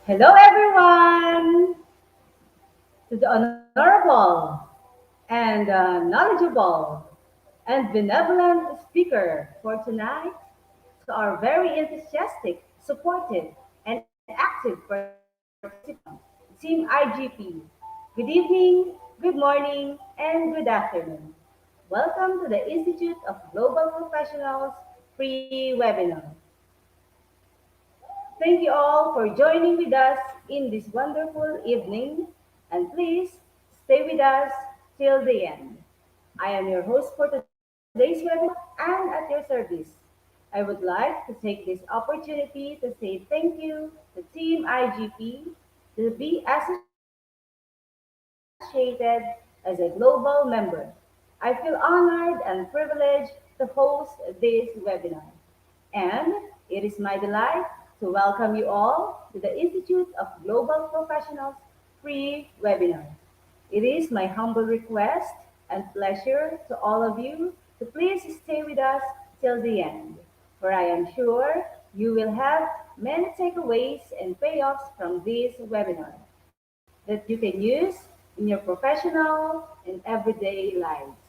Hello, everyone, to the honorable and knowledgeable and benevolent speaker for tonight, to our very enthusiastic, supportive, and active participants, Team IGP. Good evening, good morning, and good afternoon. Welcome to the Institute of Global Professionals free webinar. Thank you all for joining with us in this wonderful evening, and please stay with us till the end. I am your host for today's webinar and at your service. I would like to take this opportunity to say thank you to Team IGP to be associated as a global member. I feel honored and privileged to host this webinar. And it is my delight to welcome you all to the Institute of Global Professionals free webinar. It is my humble request and pleasure to all of you to please stay with us till the end, for I am sure you will have many takeaways and payoffs from this webinar that you can use in your professional and everyday lives.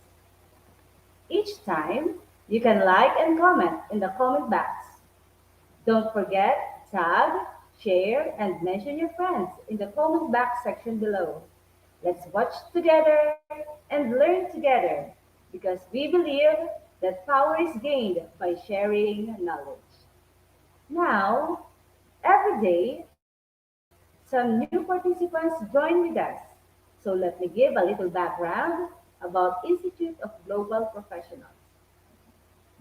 Each time, you can like and comment in the comment box. Don't forget, tag, share, and mention your friends in the comment box section below. Let's watch together and learn together because we believe that power is gained by sharing knowledge. Now, every day, some new participants join with us. So let me give a little background about Institute of Global Professionals.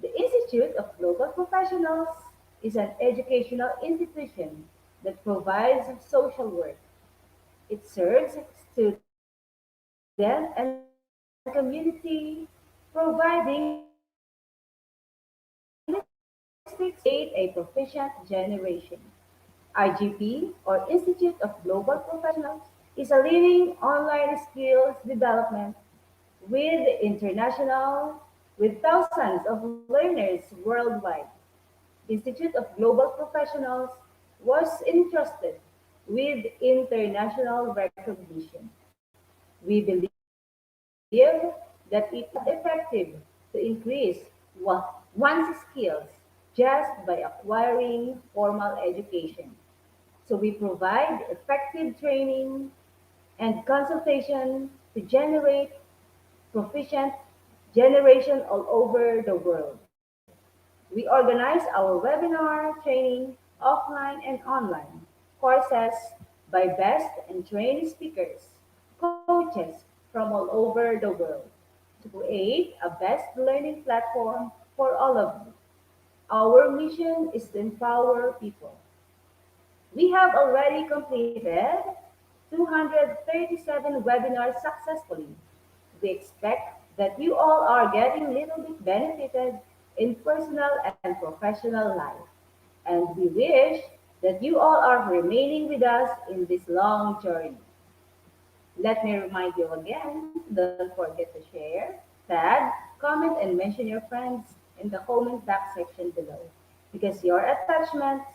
The Institute of Global Professionals is an educational institution that provides social work. It serves students and community, providing holistic support to create a proficient generation. IGP, or Institute of Global Professionals, is a leading online skills development with international, with thousands of learners worldwide. Institute of Global Professionals was entrusted with international recognition. We believe that it is effective to increase one's skills just by acquiring formal education. So we provide effective training and consultation to generate proficient generation all over the world. We organize our webinar training offline and online courses by best and trained speakers, coaches from all over the world to create a best learning platform for all of you. Our mission is to empower people. We have already completed 237 webinars successfully. We expect that you all are getting little bit benefited in personal and professional life. And we wish that you all are remaining with us in this long journey. Let me remind you again, don't forget to share, tag, comment, and mention your friends in the comment box section below because your attachments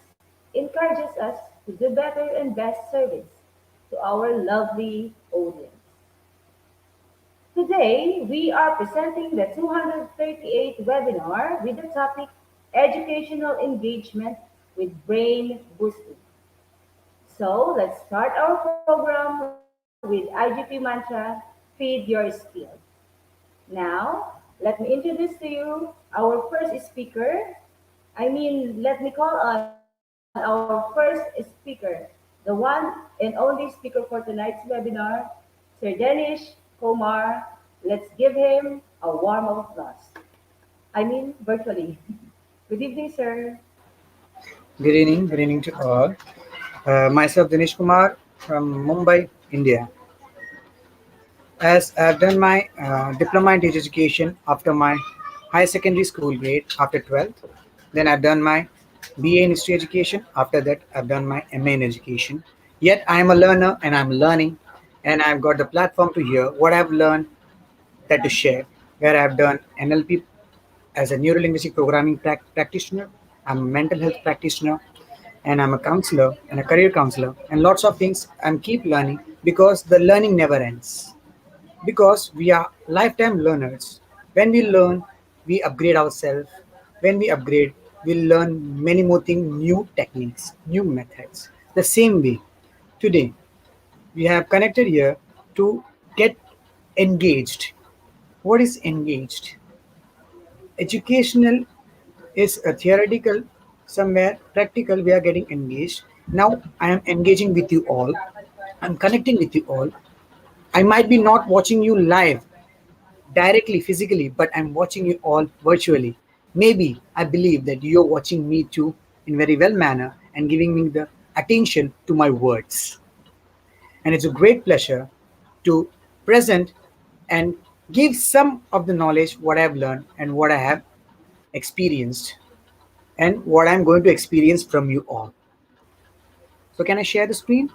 encourages us to do better and best service to our lovely audience. Today, we are presenting the 238th webinar with the topic Educational Engagement with Brain Boosting. So, let's start our program with IGP mantra, Feed Your Skills. Now, let me introduce to you our first speaker. Let me call on our first speaker, the one and only speaker for tonight's webinar, Sir Danish Komar. Let's give him a warm of applause. Virtually. Good evening, sir. Good evening to all. Myself Dinesh Kumar from Mumbai, India. As I've done my diploma in teacher education after my high secondary school grade after 12th, then I've done my BA in history education. After that, I've done my MA in education. Yet I am a learner and I'm learning, and I've got the platform to hear what I've learned that to share. Where I've done NLP as a neuro linguistic programming practitioner. I'm a mental health practitioner, and I'm a counselor and a career counselor, and lots of things I'm keep learning because the learning never ends. Because we are lifetime learners. When we learn, we upgrade ourselves. When we upgrade, we learn many more things, new techniques, new methods. The same way, today we have connected here to get engaged. What is engaged? Educational is a theoretical, somewhere practical, we are getting engaged. Now I am engaging with you all. I'm connecting with you all. I might be not watching you live directly physically, but I'm watching you all virtually. Maybe I believe that you're watching me too in very well manner and giving me the attention to my words. And it's a great pleasure to present and give some of the knowledge what I've learned and what I have experienced and what I'm going to experience from you all. So can I share the screen?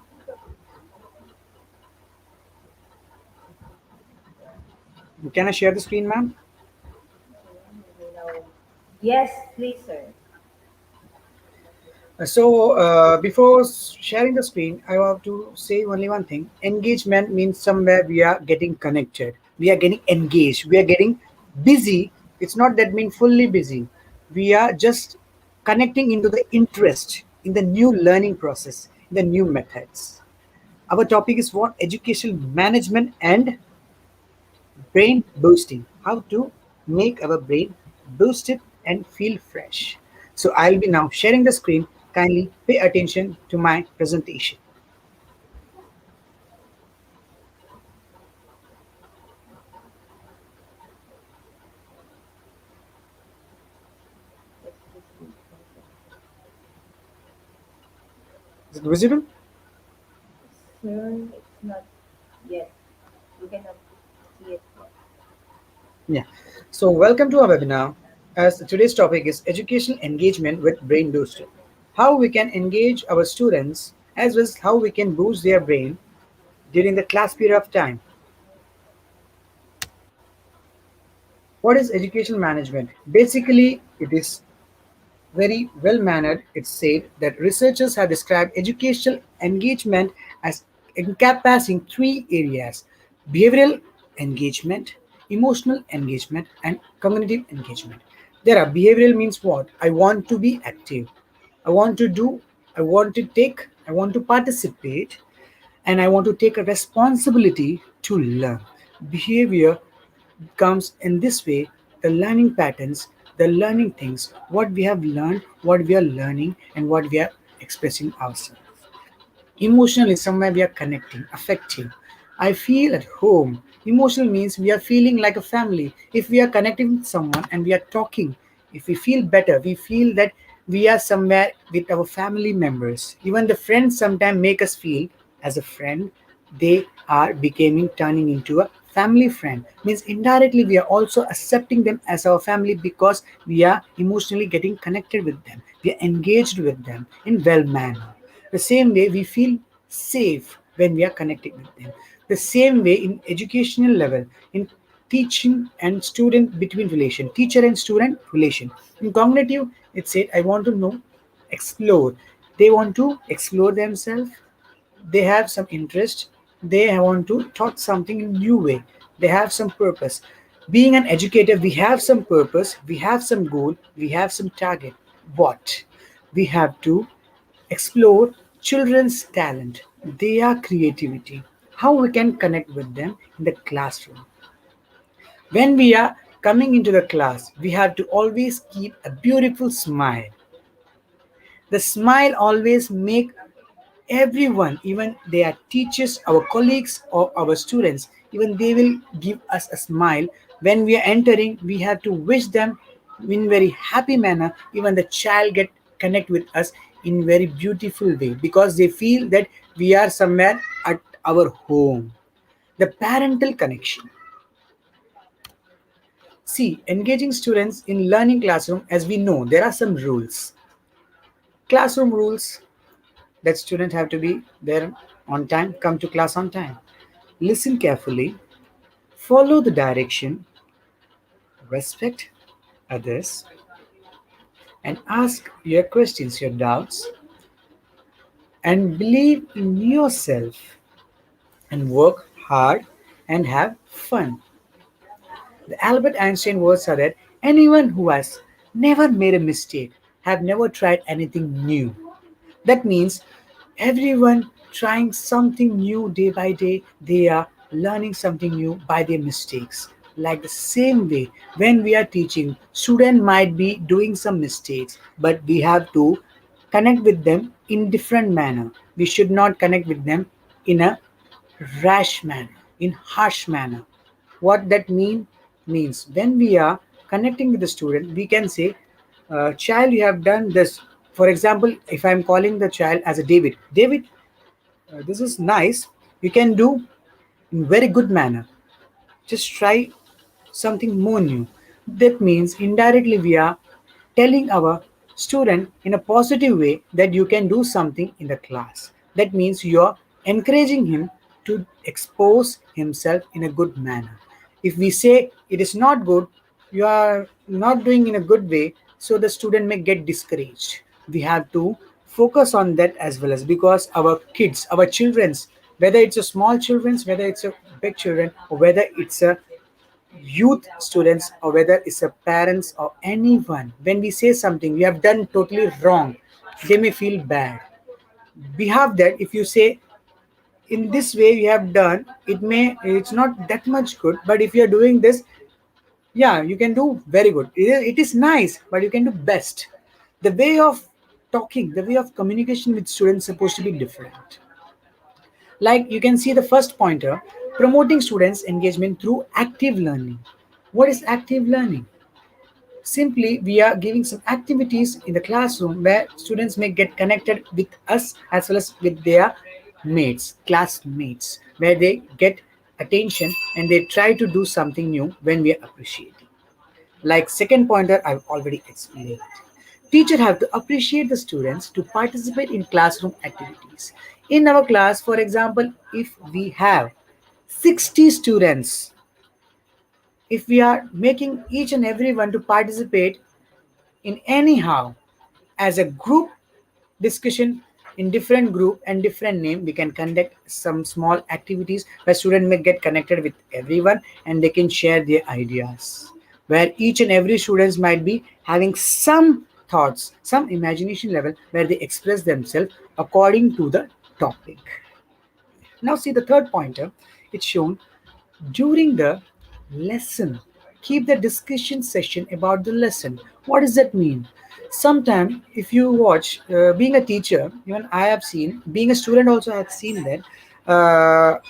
Can I share the screen, ma'am? Yes, please, sir. Before sharing the screen, I have to say only one thing. Engagement means somewhere we are getting connected, we are getting engaged, we are getting busy. It's not that mean fully busy. We are just connecting into the interest in the new learning process, the new methods. Our topic is what education management and brain boosting. How to make our brain boosted and feel fresh. So I'll be now sharing the screen. Kindly pay attention to my presentation. Is it visible? Sir, it's not yet. You cannot see it yet. Yeah. So welcome to our webinar. As today's topic is educational engagement with brain booster. How we can engage our students as well as how we can boost their brain during the class period of time. What is educational management? Basically, it is very well mannered. It's said that researchers have described educational engagement as encompassing three areas: behavioral engagement, emotional engagement, and cognitive engagement. There are behavioral means what? I want to be active, I want to do, I want to take, I want to participate, and I want to take a responsibility to learn. Behavior comes in this way: the learning patterns, the learning things, what we have learned, what we are learning, and what we are expressing ourselves. Emotional is somewhere we are connecting, affecting. I feel at home. Emotional means we are feeling like a family. If we are connecting with someone and we are talking, if we feel better, we feel that we are somewhere with our family members. Even the friends sometimes make us feel as a friend. They are becoming turning into a family friend. Means indirectly we are also accepting them as our family because we are emotionally getting connected with them. We are engaged with them in well manner. The same way we feel safe when we are connected with them. The same way in educational level, in teaching and student between relation, teacher and student relation. In cognitive, it said, I want to know, explore. They want to explore themselves. They have some interest. They want to taught something in new way. They have some purpose. Being an educator, we have some purpose, we have some goal, we have some target. What? We have to explore children's talent, their creativity, how we can connect with them in the classroom. When we are coming into the class, we have to always keep a beautiful smile. The smile always make everyone, even they are teachers, our colleagues, or our students, even they will give us a smile. When we are entering, we have to wish them in very happy manner. Even the child get connect with us in very beautiful way because they feel that we are somewhere at our home. The parental connection. See, engaging students in learning classroom, as we know, there are some rules. Classroom rules that students have to be there on time, come to class on time. Listen carefully, follow the direction, respect others, and ask your questions, your doubts. and believe in yourself and work hard and have fun. The Albert Einstein words are that anyone who has never made a mistake have never tried anything new. That means everyone trying something new day by day, they are learning something new by their mistakes. Like the same way, when we are teaching, student might be doing some mistakes, but we have to connect with them in different manner. We should not connect with them in a rash manner, in harsh manner. What that means when we are connecting with the student, we can say, "Child, you have done this." For example, if I'm calling the child as a David, David, this is nice. You can do in very good manner. Just try something more new. That means indirectly we are telling our student in a positive way that you can do something in the class. That means you are encouraging him to expose himself in a good manner. If we say it is not good, you are not doing in a good way, so the student may get discouraged. We have to focus on that as well, as because our kids, our children's, whether it's a small children's, whether it's a big children, or whether it's a youth students, or whether it's a parents or anyone, when we say something we have done totally wrong, they may feel bad. We have that if you say in this way you have done, it's not that much good, but if you're doing this, yeah, you can do very good. It is nice, but you can do best. The way of talking, the way of communication with students is supposed to be different. Like you can see the first pointer, promoting students engagement through active learning. What is active learning? Simply, we are giving some activities in the classroom where students may get connected with us as well as with their mates, classmates, where they get attention and they try to do something new when we are appreciating. Like second pointer, I've already explained. Teacher have to appreciate the students to participate in classroom activities. In our class, for example, if we have 60 students, if we are making each and every one to participate in anyhow as a group discussion in different group and different name, we can conduct some small activities where students may get connected with everyone and they can share their ideas, where each and every students might be having some thoughts, some imagination level where they express themselves according to the topic. Now see the third pointer, it's shown during the lesson. Keep the discussion session about the lesson. What does that mean? Sometimes, if you watch, being a teacher, even I have seen, being a student also I have seen that.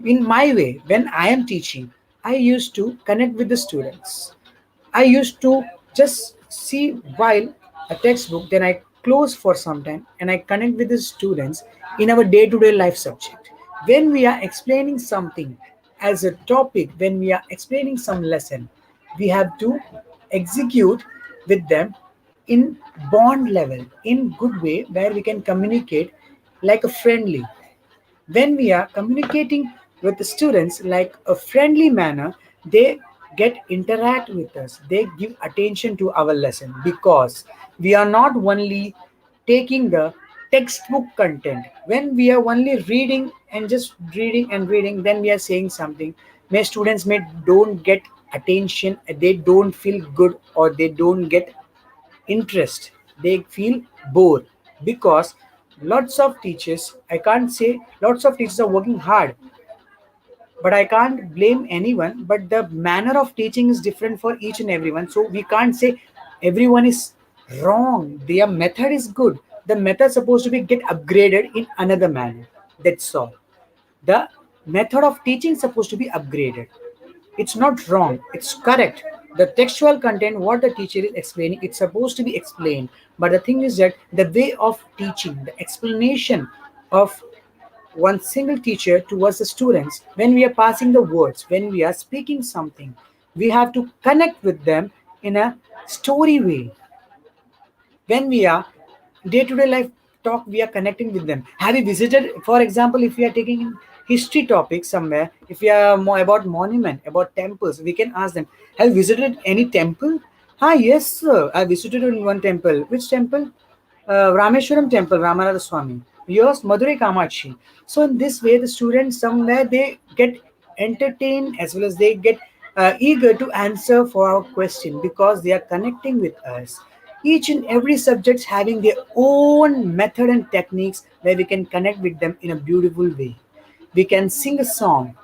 In my way, when I am teaching, I used to connect with the students. I used to just see while a textbook, then I close for some time and I connect with the students in our day to day life subject. When we are explaining something as a topic, when we are explaining some lesson, we have to execute with them in bond level, in good way, where we can communicate like a friendly. When we are communicating with the students like a friendly manner, they get interact with us, they give attention to our lesson, because we are not only taking the textbook content. When we are only reading and just reading and reading, then we are saying something, may students may don't get attention, they don't feel good, or they don't get interest, they feel bored, because lots of teachers, I can't say lots of teachers are working hard, but I can't blame anyone, but the manner of teaching is different for each and everyone, so we can't say everyone is wrong, their method is good, the method supposed to be get upgraded in another manner. That's all. The method of teaching is supposed to be upgraded. It's not wrong, it's correct. The textual content, what the teacher is explaining, it's supposed to be explained. But the thing is that the way of teaching, the explanation of one single teacher towards the students, when we are passing the words, when we are speaking something, we have to connect with them in a story way. When we are day-to-day life talk, we are connecting with them. Have you visited, for example, if we are taking history topic somewhere, if we are more about monument, about temples, we can ask them, have you visited any temple? Ah, yes sir, I visited in one temple. Which temple? Rameshwaram temple, Ramanatha Swami. yours Madurai Kamachi. So in this way, the students somewhere they get entertained as well as they get eager to answer for our question because they are connecting with us. Each and every subjects having their own method and techniques where we can connect with them in a beautiful way. We can sing a song,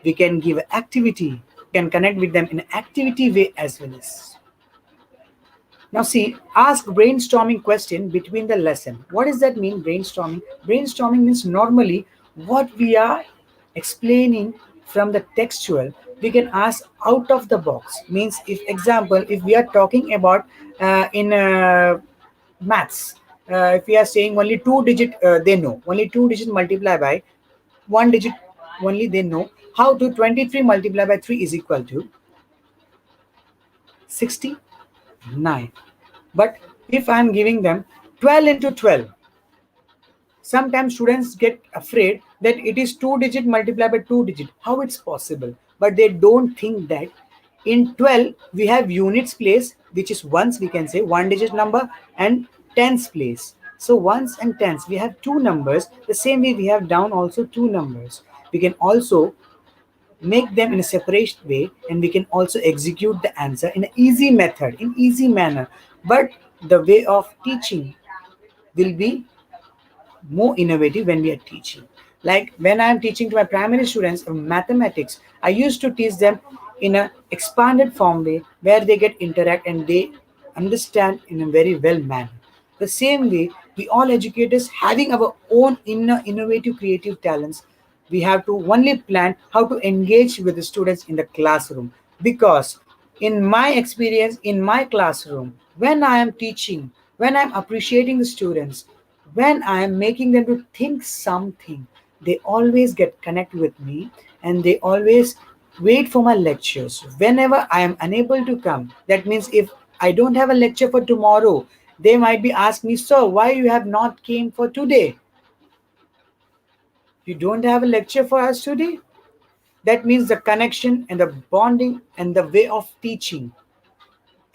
we can give activity, we can connect with them in an activity way as well as. Now see, ask brainstorming question between the lesson. What does that mean, brainstorming? Brainstorming means normally what we are explaining from the textual, we can ask out of the box. Means if example, if we are talking about in maths, if we are saying only two digit, they know. Only two digit multiply by one digit only they know how to 23 multiply by 3 is equal to 69. But if I'm giving them 12 into 12, sometimes students get afraid that it is 2 digit multiplied by 2 digit. How it's possible? But they don't think that in 12 we have units place, which is ones, we can say one digit number, and tens place. So ones and tens, we have two numbers. The same way we have down also two numbers. We can also make them in a separate way, and we can also execute the answer in an easy method, in easy manner. But the way of teaching will be more innovative when we are teaching. Like when I am teaching to my primary students of mathematics, I used to teach them in a expanded form way where they get interact and they understand in a very well manner. The same way, we all educators having our own inner innovative creative talents, we have to only plan how to engage with the students in the classroom. Because in my experience in my classroom, when I am teaching, when I'm appreciating the students, when I am making them to think something, they always get connect with me, and they always wait for my lectures. Whenever I am unable to come, that means if I don't have a lecture for tomorrow, they might be ask me, sir, why you have not came for today? You don't have a lecture for us today? That means the connection and the bonding and the way of teaching,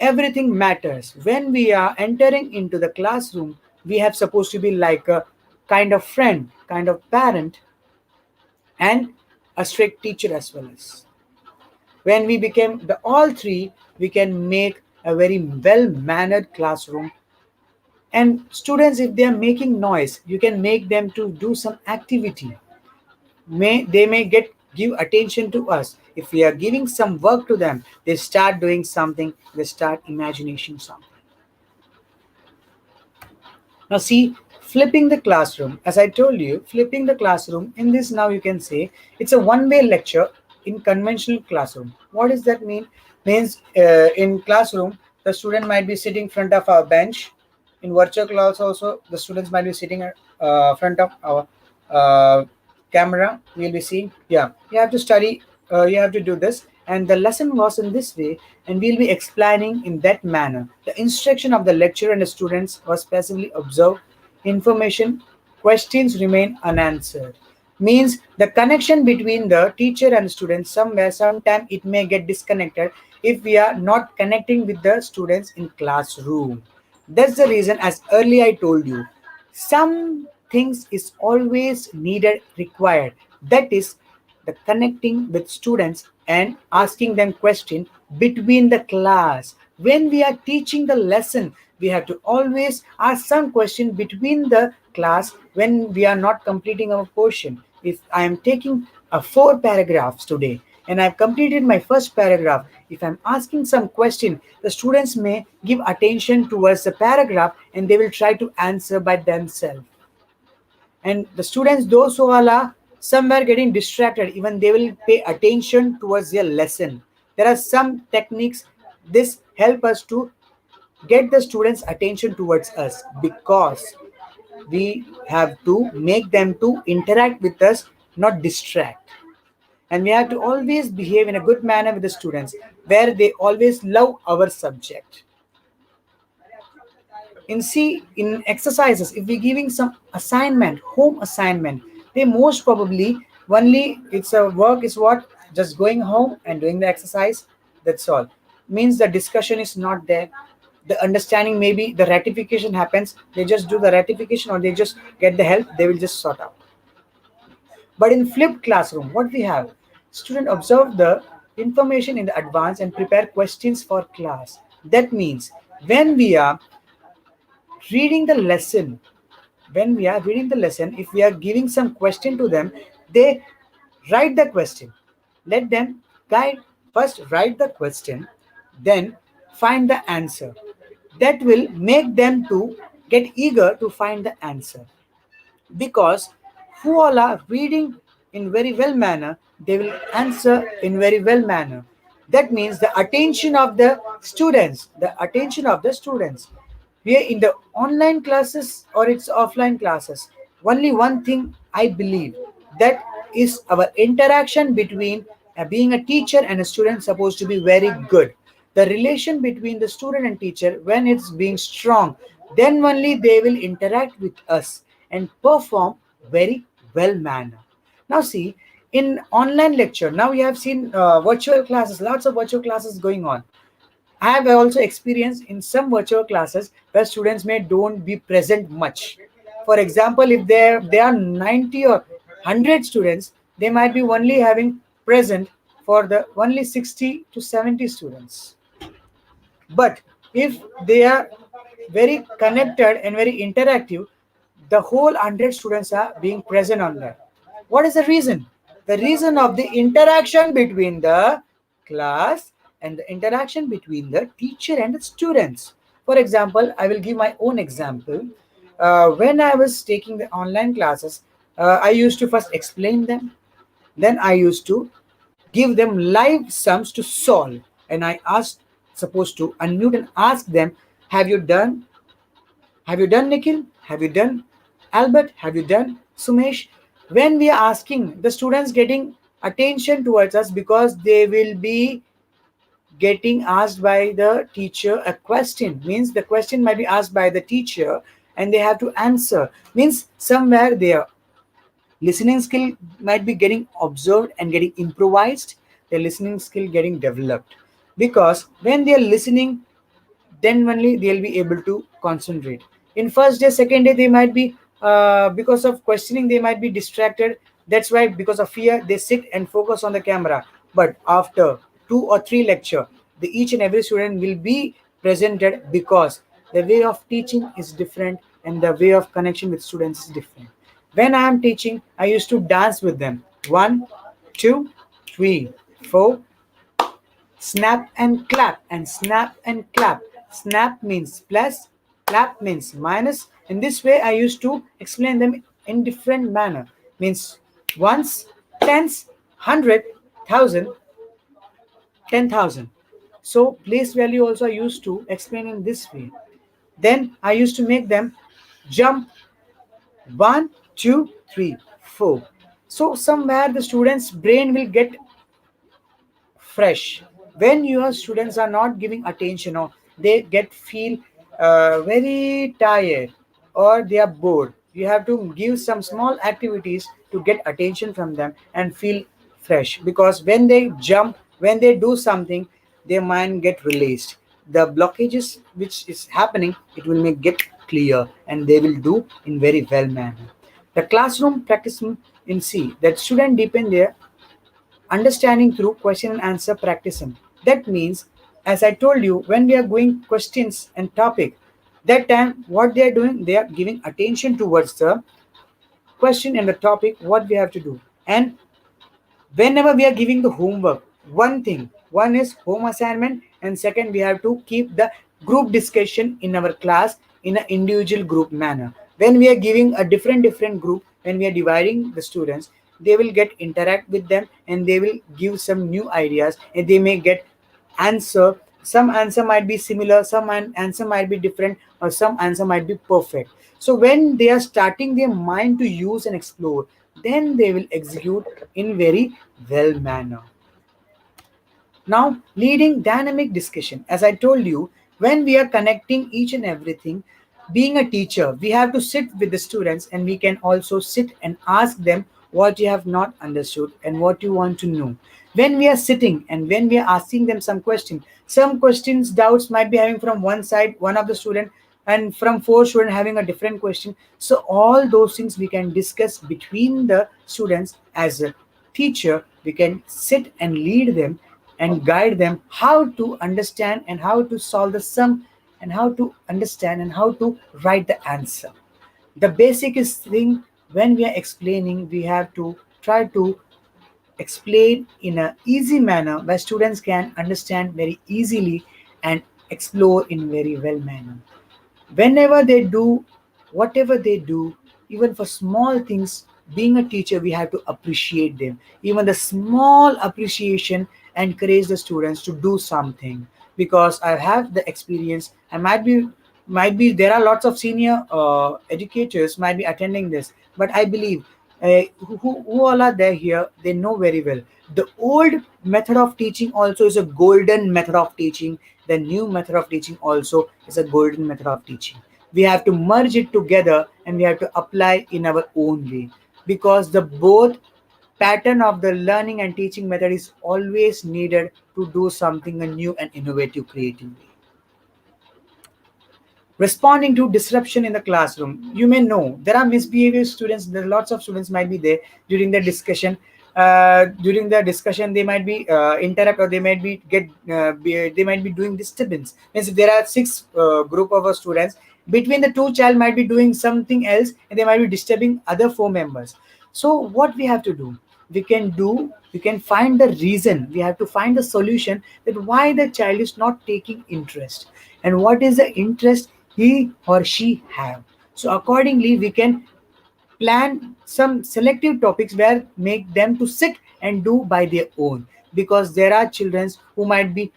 everything matters. When we are entering into the classroom, we have supposed to be like a kind of friend, kind of parent, and a strict teacher as well as. When we become the all three, we can make a very well mannered classroom. And students, if they are making noise, you can make them to do some activity. They may get give attention to us. If we are giving some work to them, they start doing something, they start imagination something. Now see, flipping the classroom. As I told you, flipping the classroom, in this now you can say it's a one-way lecture in conventional classroom. What does that mean? Means in classroom, the student might be sitting front of our bench. In virtual class also, the students might be sitting front of our uh, camera. We'll be seeing, yeah, you have to study, you have to do this. And the lesson was in this way, and we'll be explaining in that manner. The instruction of the lecturer and the students was passively observed. Information, questions remain unanswered. Means the connection between the teacher and students somewhere, sometime it may get disconnected if we are not connecting with the students in classroom. That's the reason, as earlier I told you, some things is always needed, required. That is the connecting with students and asking them question between the class. When we are teaching the lesson, we have to always ask some question between the class when we are not completing our portion. If I am taking four paragraphs today and I've completed my first paragraph, if I'm asking some question, the students may give attention towards the paragraph and they will try to answer by themselves. And the students, those who are somewhere getting distracted, even they will pay attention towards their lesson. There are some techniques, this help us to get the students attention towards us, because we have to make them to interact with us, not distract. And we have to always behave in a good manner with the students where they always love our subject. In see, in exercises, if we're giving some assignment, home assignment, they most probably only it's a work is what, just going home and doing the exercise, that's all. Means the discussion is not there. the understanding, maybe the ratification happens, they just do the ratification or they just get the help, they will just sort out. But in flipped classroom, what we have, student observe the information in the advance and prepare questions for class. That means when we are reading the lesson, if we are giving some question to them, they write the question. Let them guide, first write the question, then find the answer. That will make them to get eager to find the answer, because who all are reading in very well manner, they will answer in very well manner. That means the attention of the students we are in the online classes or it's offline classes. Only one thing I believe, that is our interaction between being a teacher and a student supposed to be very good. The relation between the student and teacher, when it's being strong, then only they will interact with us and perform very well manner. Now see, in online lecture, now we have seen virtual classes, lots of virtual classes going on. I have also experienced in some virtual classes where students may don't be present much. For example, if there are 90 or 100 students, they might be only having present for the only 60 to 70 students. But if they are very connected and very interactive, the whole 100 students are being present on there. What is the reason? The reason of the interaction between the class and the interaction between the teacher and the students. For example, I will give my own example. When I was taking the online classes, I used to first explain them, then I used to give them live sums to solve. And I asked, supposed to unmute and ask them, have you done? Have you done, Nikhil? Have you done, Albert? Have you done, Sumesh? When we are asking, the students getting attention towards us, because they will be getting asked by the teacher a question, means the question might be asked by the teacher and they have to answer, means somewhere their listening skill might be getting observed and getting improvised, their listening skill getting developed, because when they are listening, then only they'll be able to concentrate. In first day, second day, they might be because of questioning, they might be distracted. That's why, because of fear, they sit and focus on the camera. But after 2 or 3 lecture, the each and every student will be presented, because the way of teaching is different and the way of connection with students is different. When I am teaching, I used to dance with them. 1, 2, 3, 4, snap and clap, and snap and clap. Snap means plus, clap means minus. In this way, I used to explain them in different manner. Means ones, tens, 100, 1,000, 10,000. So place value also I used to explain in this way. Then I used to make them jump 1, 2, 3, 4. So somewhere the student's brain will get fresh. When your students are not giving attention, or they get feel very tired or they are bored, you have to give some small activities to get attention from them and feel fresh, because when they jump, when they do something, their mind get released, the blockages which is happening, it will make get clear and they will do in very well manner. The classroom practice in C, that student deepen their understanding through question and answer practicing. That means, as I told you, when we are going questions and topic, that time what they are doing, they are giving attention towards the question and the topic, what we have to do. And whenever we are giving the homework, one is home assignment, and second, we have to keep the group discussion in our class in an individual group manner. When we are giving a different group, when we are dividing the students, they will get interact with them and they will give some new ideas, and they may get answer. Some answer might be similar, some answer might be different, or some answer might be perfect. So when they are starting their mind to use and explore, then they will execute in very well manner. Now, leading dynamic discussion. As I told you, when we are connecting each and everything, being a teacher, we have to sit with the students and we can also sit and ask them what you have not understood and what you want to know. When we are sitting and when we are asking them some questions doubts might be having from one side, one of the student, and from four student having a different question. So all those things we can discuss between the students. As a teacher, we can sit and lead them and guide them how to understand and how to solve the sum, and how to understand and how to write the answer. The basic is thing, when we are explaining, we have to try to explain in a easy manner where students can understand very easily and explore in very well manner. Whenever they do whatever they do, even for small things, being a teacher we have to appreciate them. Even the small appreciation encourage the students to do something. Because I have the experience, I might be there are lots of senior educators might be attending this, but I believe who all are there here, they know very well the old method of teaching also is a golden method of teaching. The new method of teaching also is a golden method of teaching. We have to merge it together and we have to apply in our own way, because the both pattern of the learning and teaching method is always needed to do something new and innovative creatively. Responding to disruption in the classroom, you may know there are misbehavior students. There are lots of students might be there during the discussion. During the discussion they might be interrupt, or they might be they might be doing disturbance. Means if there are six group of students, between the two child might be doing something else and they might be disturbing other four members. So what we have to do, we can find the reason, we have to find the solution, that why the child is not taking interest and what is the interest he or she have. So accordingly we can plan some selective topics where make them to sit and do by their own. Because there are children who might be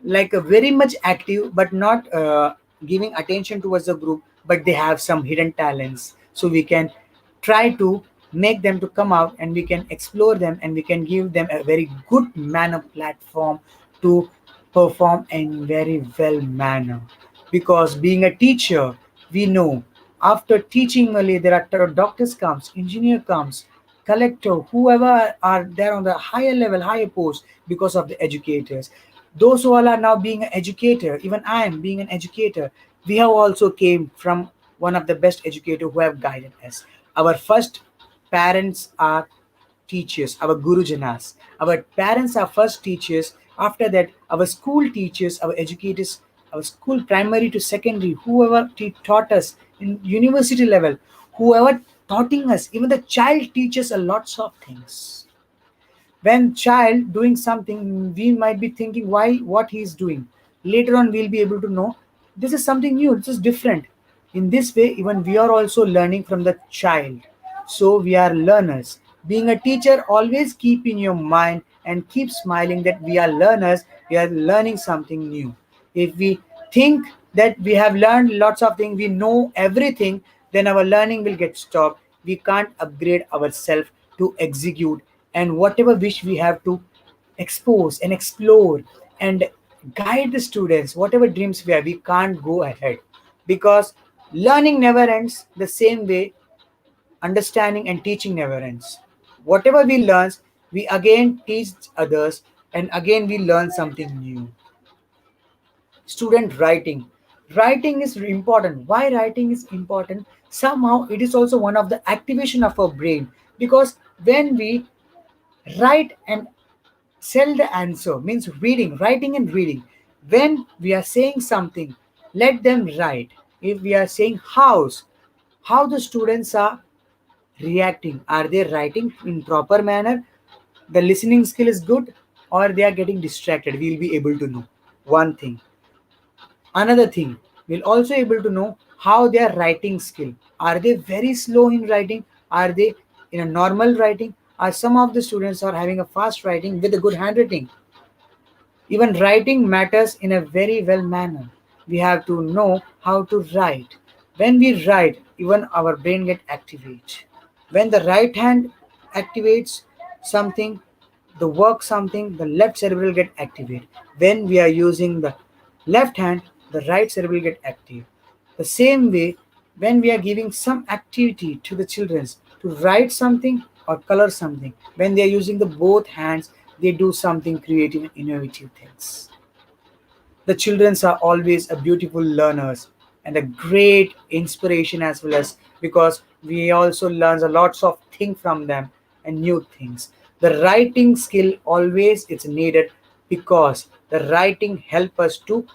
like a very much active but not giving attention towards the group, but they have some hidden talents. So we can try to make them to come out and we can explore them and we can give them a very good manner platform to perform in very well manner. Because being a teacher, we know after teaching only there are doctors comes, engineer comes, collector, whoever are there on the higher level, higher post, because of the educators. Those who all are now being an educator, even I am being an educator, we have also came from one of the best educator who have guided us. Our first parents are teachers, our gurujanas. Our parents are first teachers. After that, our school teachers, our educators, our school primary to secondary, whoever taught us in university level, whoever taughting us, even the child teaches a lots of things. When child doing something, we might be thinking why what he is doing. Later on, we'll be able to know this is something new, this is different. In this way, even we are also learning from the child. So we are learners. Being a teacher, always keep in your mind and keep smiling that we are learners, we are learning something new. If we think that we have learned lots of things, we know everything, then our learning will get stopped. We can't upgrade ourselves to execute, and whatever wish we have to expose and explore and guide the students, whatever dreams we have, we can't go ahead. Because learning never ends. The same way understanding and teaching never ends. Whatever we learn, we again teach others and again we learn something new. Student writing, writing is important. Why writing is important? Somehow it is also one of the activation of our brain. Because when we write and sell the answer, means reading, writing and reading, when we are saying something, let them write. If we are saying house, how the students are reacting, are they writing in proper manner, the listening skill is good, or they are getting distracted, we'll be able to know one thing. Another thing, we'll also able to know how their writing skill. Are they very slow in writing? Are they in a normal writing? Are some of the students are having a fast writing with a good handwriting? Even writing matters in a very well manner. We have to know how to write. When we write, even our brain get activate. When the right hand activates something, the work something, the left cerebral get activate. When we are using the left hand, the right cerebral get active. The same way, when we are giving some activity to the children to write something or color something, when they are using the both hands, they do something creative and innovative things. The children are always a beautiful learners and a great inspiration as well, as because we also learn a lots of things from them and new things. The writing skill always it's needed, because the writing help us to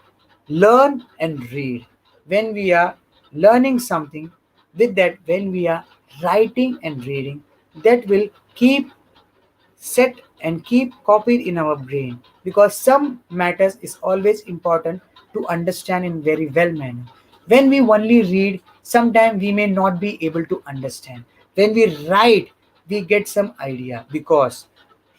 learn and read. When we are learning something, with that when we are writing and reading, that will keep set and keep copied in our brain, because some matters is always important to understand in very well manner. When we only read, sometimes we may not be able to understand. When we write, we get some idea, because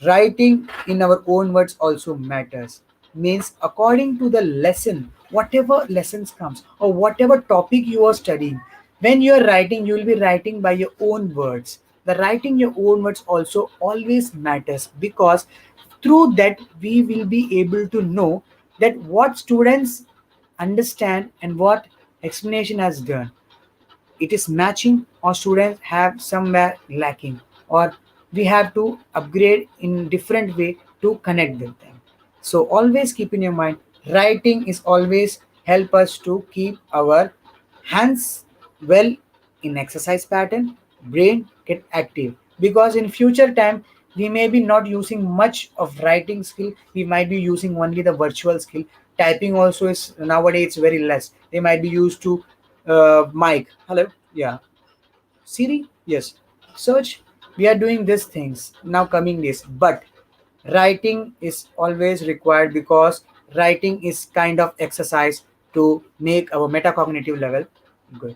writing in our own words also matters. Means according to the lesson, whatever lessons comes or whatever topic you are studying, when you are writing, you will be writing by your own words. The writing your own words also always matters, because through that we will be able to know that what students understand and what explanation has done, it is matching or students have somewhere lacking, or we have to upgrade in different way to connect with them. So always keep in your mind, writing is always help us to keep our hands well in exercise pattern, brain get active, because in future time we may be not using much of writing skill, we might be using only the virtual skill. Typing also is nowadays it's very less, they might be used to mic. Hello. Yeah. Siri. Yes. Search. We are doing these things now coming days, but writing is always required, because writing is kind of exercise to make our metacognitive level good.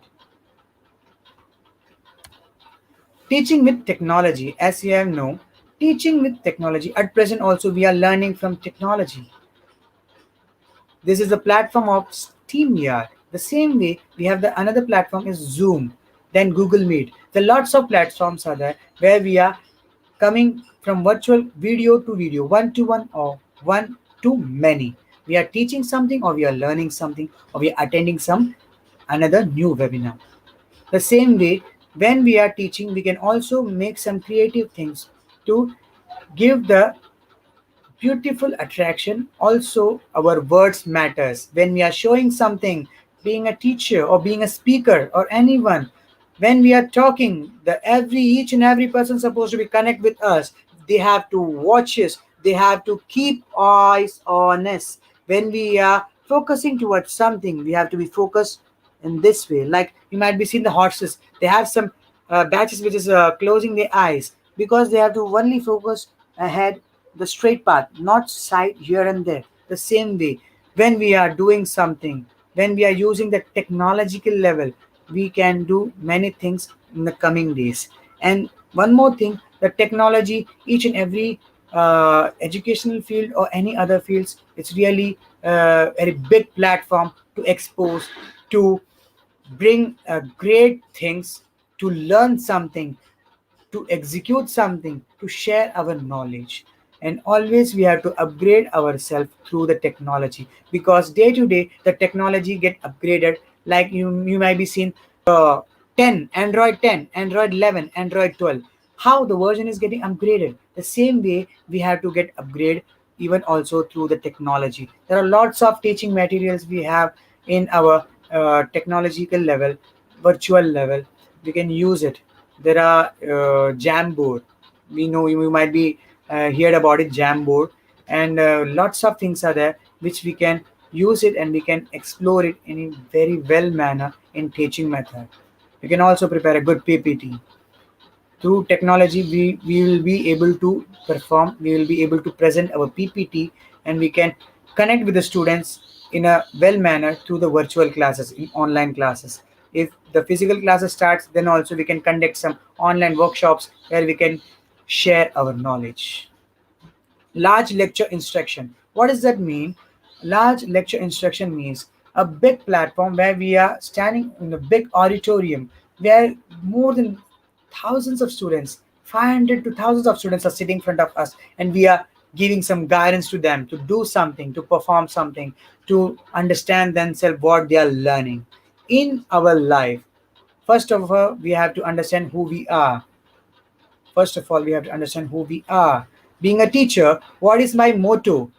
Teaching with technology, as you have know, teaching with technology at present also we are learning from technology. This is the platform of SteamYard. The same way we have the another platform is Zoom, then Google Meet. There are lots of platforms are there where we are coming from virtual video to video, one to one or one to many. We are teaching something or we are learning something or we are attending some another new webinar. The same way when we are teaching, we can also make some creative things to give the beautiful attraction. Also our words matters when we are showing something, being a teacher or being a speaker or anyone. When we are talking, the every each and every person supposed to be connect with us, they have to watch us, they have to keep eyes on us. When we are focusing towards something, we have to be focused in this way. Like you might be seeing the horses, they have some batches which is closing their eyes, because they have to only focus ahead, the straight path, not side here and there. The same way, when we are doing something, when we are using the technological level, we can do many things in the coming days. And one more thing, the technology, each and every educational field or any other fields, it's really a very big platform to expose, to bring great things, to learn something, to execute something, to share our knowledge. And always we have to upgrade ourselves through the technology, because day to day the technology get upgraded. Like you might be seen 10 Android 10, Android 11, Android 12, how the version is getting upgraded. The same way we have to get upgrade even also through the technology. There are lots of teaching materials we have in our technological level, virtual level, we can use it. There are Jamboard. We know you might be heard about it, Jamboard, and lots of things are there which we can use it and we can explore it in a very well manner in teaching method. We can also prepare a good PPT. Through technology, we will be able to perform. We will be able to present our PPT, and we can connect with the students in a well manner through the virtual classes, in online classes. If the physical classes starts, then also we can conduct some online workshops where we can share our knowledge. Large lecture instruction, what does that mean? Large lecture instruction means a big platform where we are standing in a big auditorium, where more than thousands of students, 500 to thousands of students are sitting in front of us, and we are giving some guidance to them to do something, to perform something, to understand themselves what they are learning in our life. First of all, we have to understand who we are. First of all, we have to understand who we are. Being a teacher, what is my motto?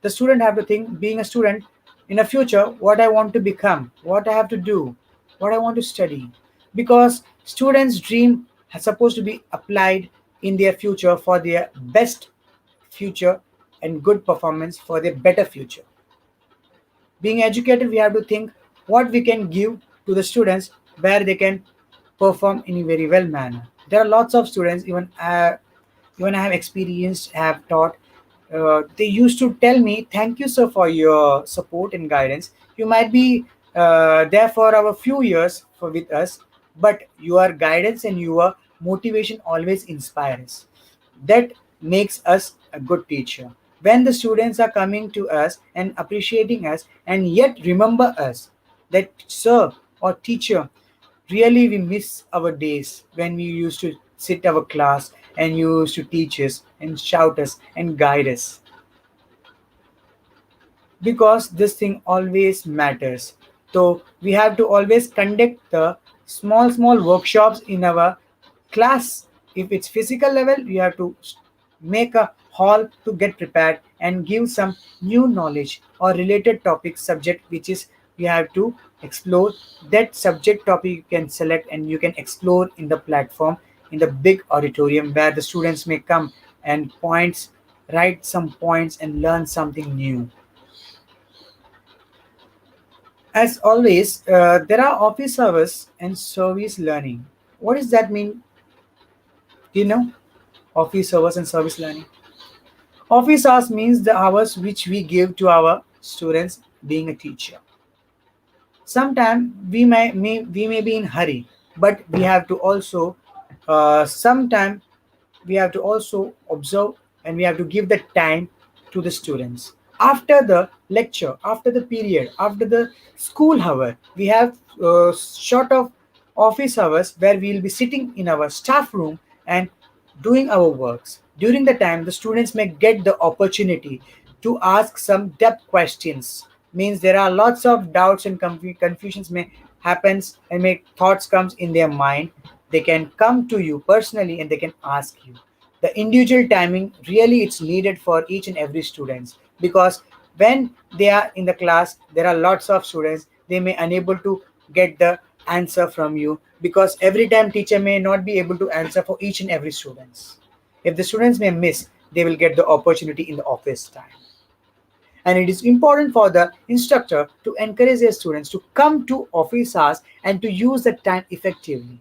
The student have to think, being a student, in the future, what I want to become, what I have to do, what I want to study. Because students' dream is supposed to be applied in their future for their best future and good performance for their better future. Being educated, we have to think what we can give to the students where they can perform in a very well manner. There are lots of students, even I have experienced, have taught. They used to tell me, "Thank you, sir, for your support and guidance. You might be there for a few years for with us, but your guidance and your motivation always inspires. That makes us a good teacher. When the students are coming to us and appreciating us, and yet remember us, that sir or teacher, really we miss our days when we used to sit our class and you used to teach us and shout us and guide us, because this thing always matters. So we have to always conduct the small workshops in our class. If it's physical level, we have to make a hall to get prepared and give some new knowledge or related topic subject which is we have to explore. That subject topic you can select and you can explore in the platform, in the big auditorium where the students may come and points, write some points and learn something new. As always, there are office hours and service learning. What does that mean? Do you know? Office hours and service learning. Office hours means the hours which we give to our students being a teacher. Sometimes we may be in hurry, but we have to also sometime we have to also observe and we have to give the time to the students. After the lecture, after the period, after the school hour, we have sort of office hours where we will be sitting in our staff room and doing our works. During the time, the students may get the opportunity to ask some depth questions. Means there are lots of doubts and confusions may happens and may thoughts comes in their mind. They can come to you personally and they can ask you. The individual timing really it's needed for each and every students, because when they are in the class there are lots of students, they may unable to get the answer from you, because every time teacher may not be able to answer for each and every students. If the students may miss, they will get the opportunity in the office time. And it is important for the instructor to encourage their students to come to office hours and to use the time effectively.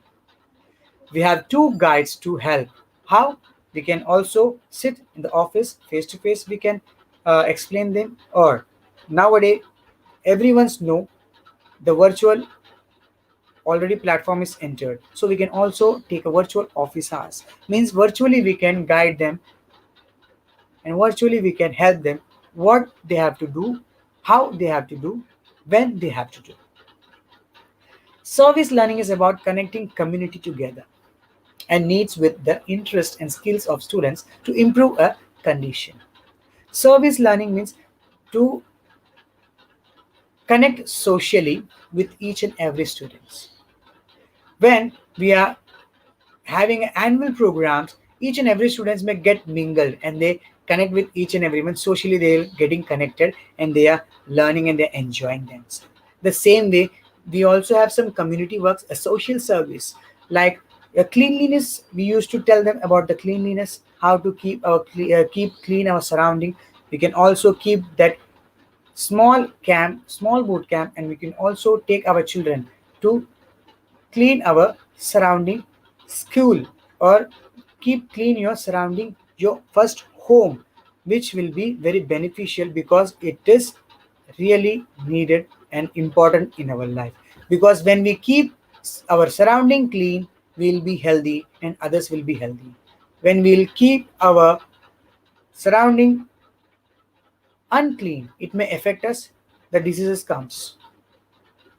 We have two guides to help. How? We can also sit in the office face to face, we can explain them, or nowadays everyone's know the virtual already platform is entered, so we can also take a virtual office hours. Means virtually we can guide them and virtually we can help them what they have to do, how they have to do, when they have to do. Service learning is about connecting community together and needs with the interest and skills of students to improve a condition. Service learning means to connect socially with each and every students. When we are having annual programs, each and every students may get mingled and they connect with each and everyone. Socially they are getting connected and they are learning and they're enjoying themselves. The same way, we also have some community works, a social service, like cleanliness. We used to tell them about the cleanliness, how to keep clean our surrounding. We can also keep that small boot camp, and we can also take our children to clean our surrounding school, or keep clean your surrounding your first home, which will be very beneficial because it is really needed and important in our life. Because when we keep our surrounding clean, we'll be healthy and others will be healthy. When we'll keep our surrounding unclean, it may affect us, the diseases comes.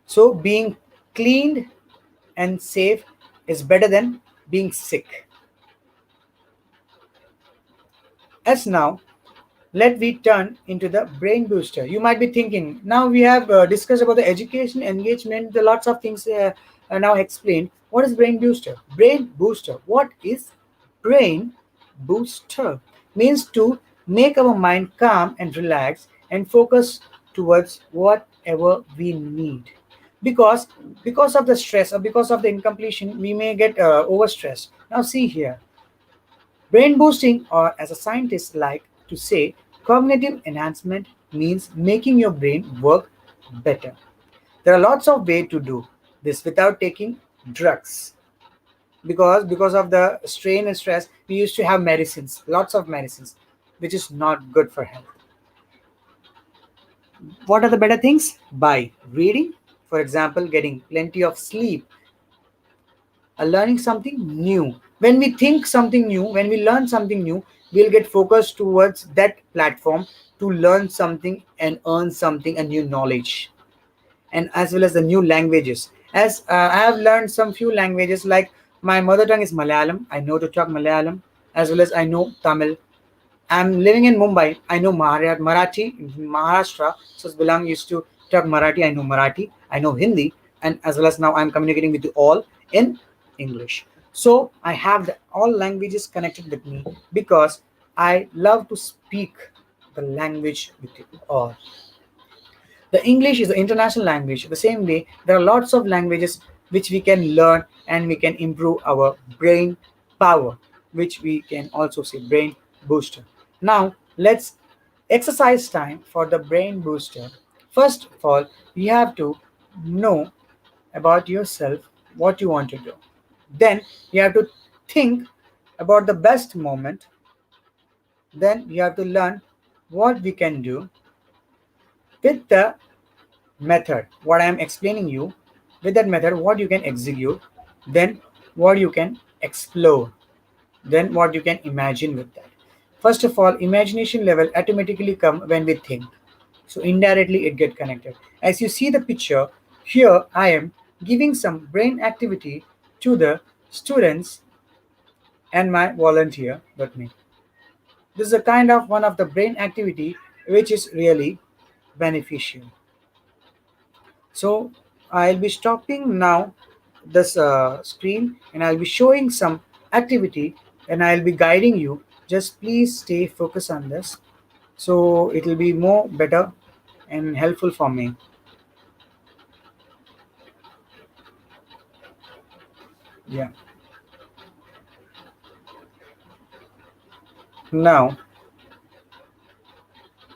So being cleaned and safe is better than being sick. As now, let we turn into the brain booster. You might be thinking, now we have discussed about the education, engagement, the lots of things are now explained. What is brain booster? Brain booster. What is brain booster? means to make our mind calm and relax and focus towards whatever we need. Because because of the stress or because of the incompletion, we may get overstressed. Now see here, brain boosting, or as a scientist like to say, cognitive enhancement means making your brain work better. There are lots of ways to do this without taking drugs, because of the strain and stress we used to have medicines, lots of medicines, which is not good for health. What are the better things? By reading, for example, getting plenty of sleep, learning something new. When we think something new, when we learn something new, we'll get focused towards that platform to learn something and earn something, a new knowledge, and as well as the new languages. As I have learned some few languages, like my mother tongue is Malayalam. I know to talk Malayalam, as well as I know Tamil. I'm living in Mumbai. I know Marathi, Maharashtra. So Bilang used to talk Marathi. I know Marathi. I know Hindi, and as well as now I'm communicating with you all in English. So I have all languages connected with me because I love to speak the language with you all. The English is the international language. The same way, there are lots of languages which we can learn and we can improve our brain power, which we can also say brain booster. Now, let's exercise time for the brain booster. First of all, you have to know about yourself, what you want to do. Then you have to think about the best moment. Then you have to learn what we can do with the method, what I am explaining you. With that method, what you can execute, then what you can explore, then what you can imagine with that. First of all, imagination level automatically come when we think, so indirectly it get connected. As you see the picture here, I am giving some brain activity to the students and my volunteer with me. This is a kind of one of the brain activity which is really beneficial. So I'll be stopping now this screen, and I'll be showing some activity, and I'll be guiding you. Just please stay focused on this, so it will be more better and helpful for me. Yeah. Now,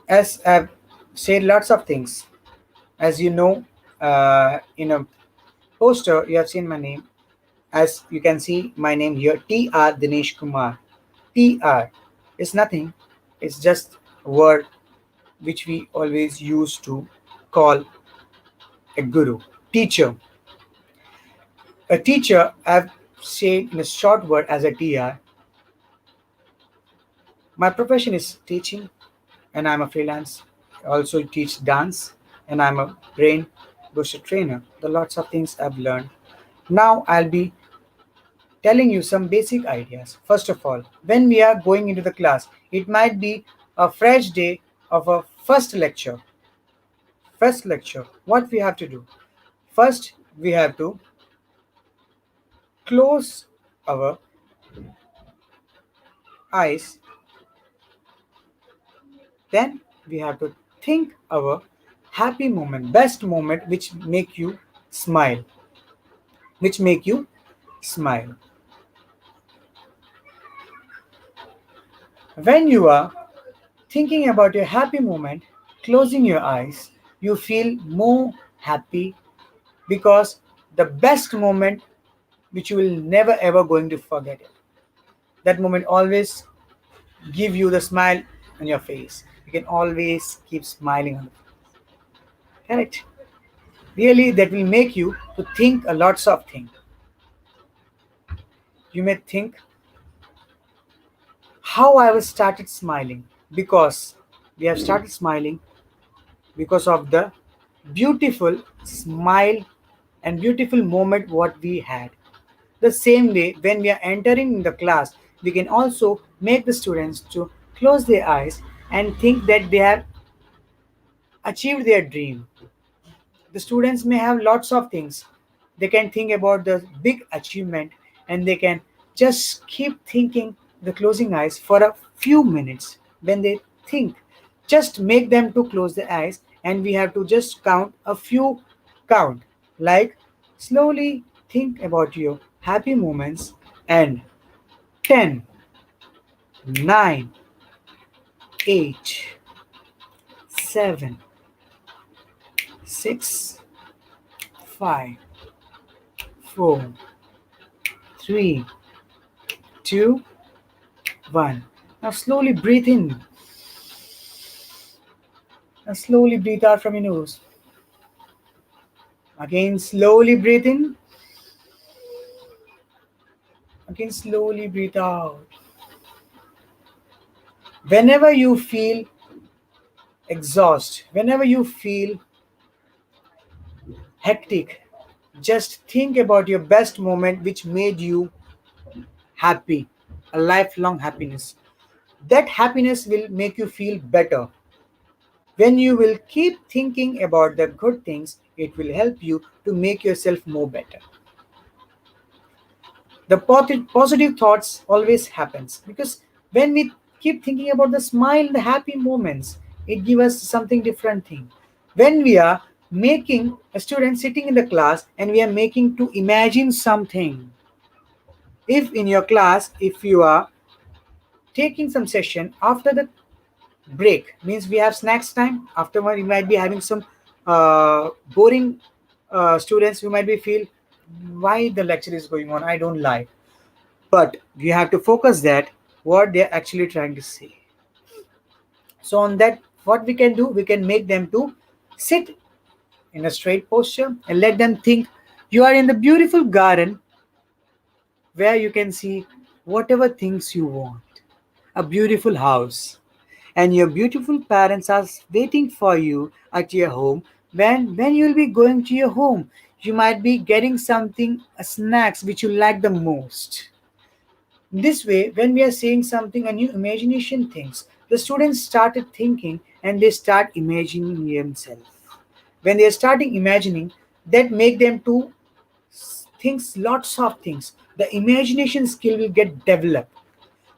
as I've said lots of things, as you know, in a poster you have seen my name. As you can see my name here, TR Dinesh Kumar. TR is nothing, it's just a word which we always use to call a guru, teacher. A teacher, I've said in a short word as a TR. My profession is teaching, and I'm a freelance. I also teach dance, and I'm a brain booster trainer. The lots of things I've learned. Now I'll be telling you some basic ideas. First of all, when we are going into the class, it might be a fresh day of a first lecture. First lecture, what we have to do? First, we have to close our eyes. Then we have to think our happy moment, best moment, smile, which make you smile. When you are thinking about your happy moment, closing your eyes, you feel more happy because the best moment which you will never ever going to forget it. That moment always give you the smile on your face. You can always keep smiling on it. Correct? Really, that will make you to think a lots of things. You may think how I was started smiling, because we have started smiling because of the beautiful smile and beautiful moment what we had. The same way, when we are entering the class, we can also make the students to close their eyes and think that they have achieved their dream. The students may have lots of things. They can think about the big achievement, and they can just keep thinking the closing eyes for a few minutes when they think. Just make them to close their eyes, and we have to just count a few count, like slowly think about your happy moments, and 10, 9, 8, 7, 6, 5, 4, 3, 2, 1. Now slowly breathe in and slowly breathe out from your nose. Again, slowly breathe in. Again, slowly breathe out. Whenever you feel exhausted, whenever you feel hectic, just think about your best moment which made you happy, a lifelong happiness. That happiness will make you feel better. When you will keep thinking about the good things, it will help you to make yourself more better. The positive thoughts always happens because when we keep thinking about the smile, the happy moments, it gives us something different thing. When we are making a student sitting in the class and we are making to imagine something, if in your class, if you are taking some session after the break, means we have snacks time afterward, you might be having some boring students who might be feel why the lecture is going on, I don't like, but you have to focus that what they're actually trying to say. So on that, what we can do, we can make them to sit in a straight posture and let them think you are in the beautiful garden where you can see whatever things you want, a beautiful house, and your beautiful parents are waiting for you at your home. When you will be going to your home, you might be getting something, a snacks which you like the most. This way, when we are saying something, a new imagination things, the students started thinking and they start imagining themselves. When they are starting imagining, that make them to think lots of things. The imagination skill will get developed.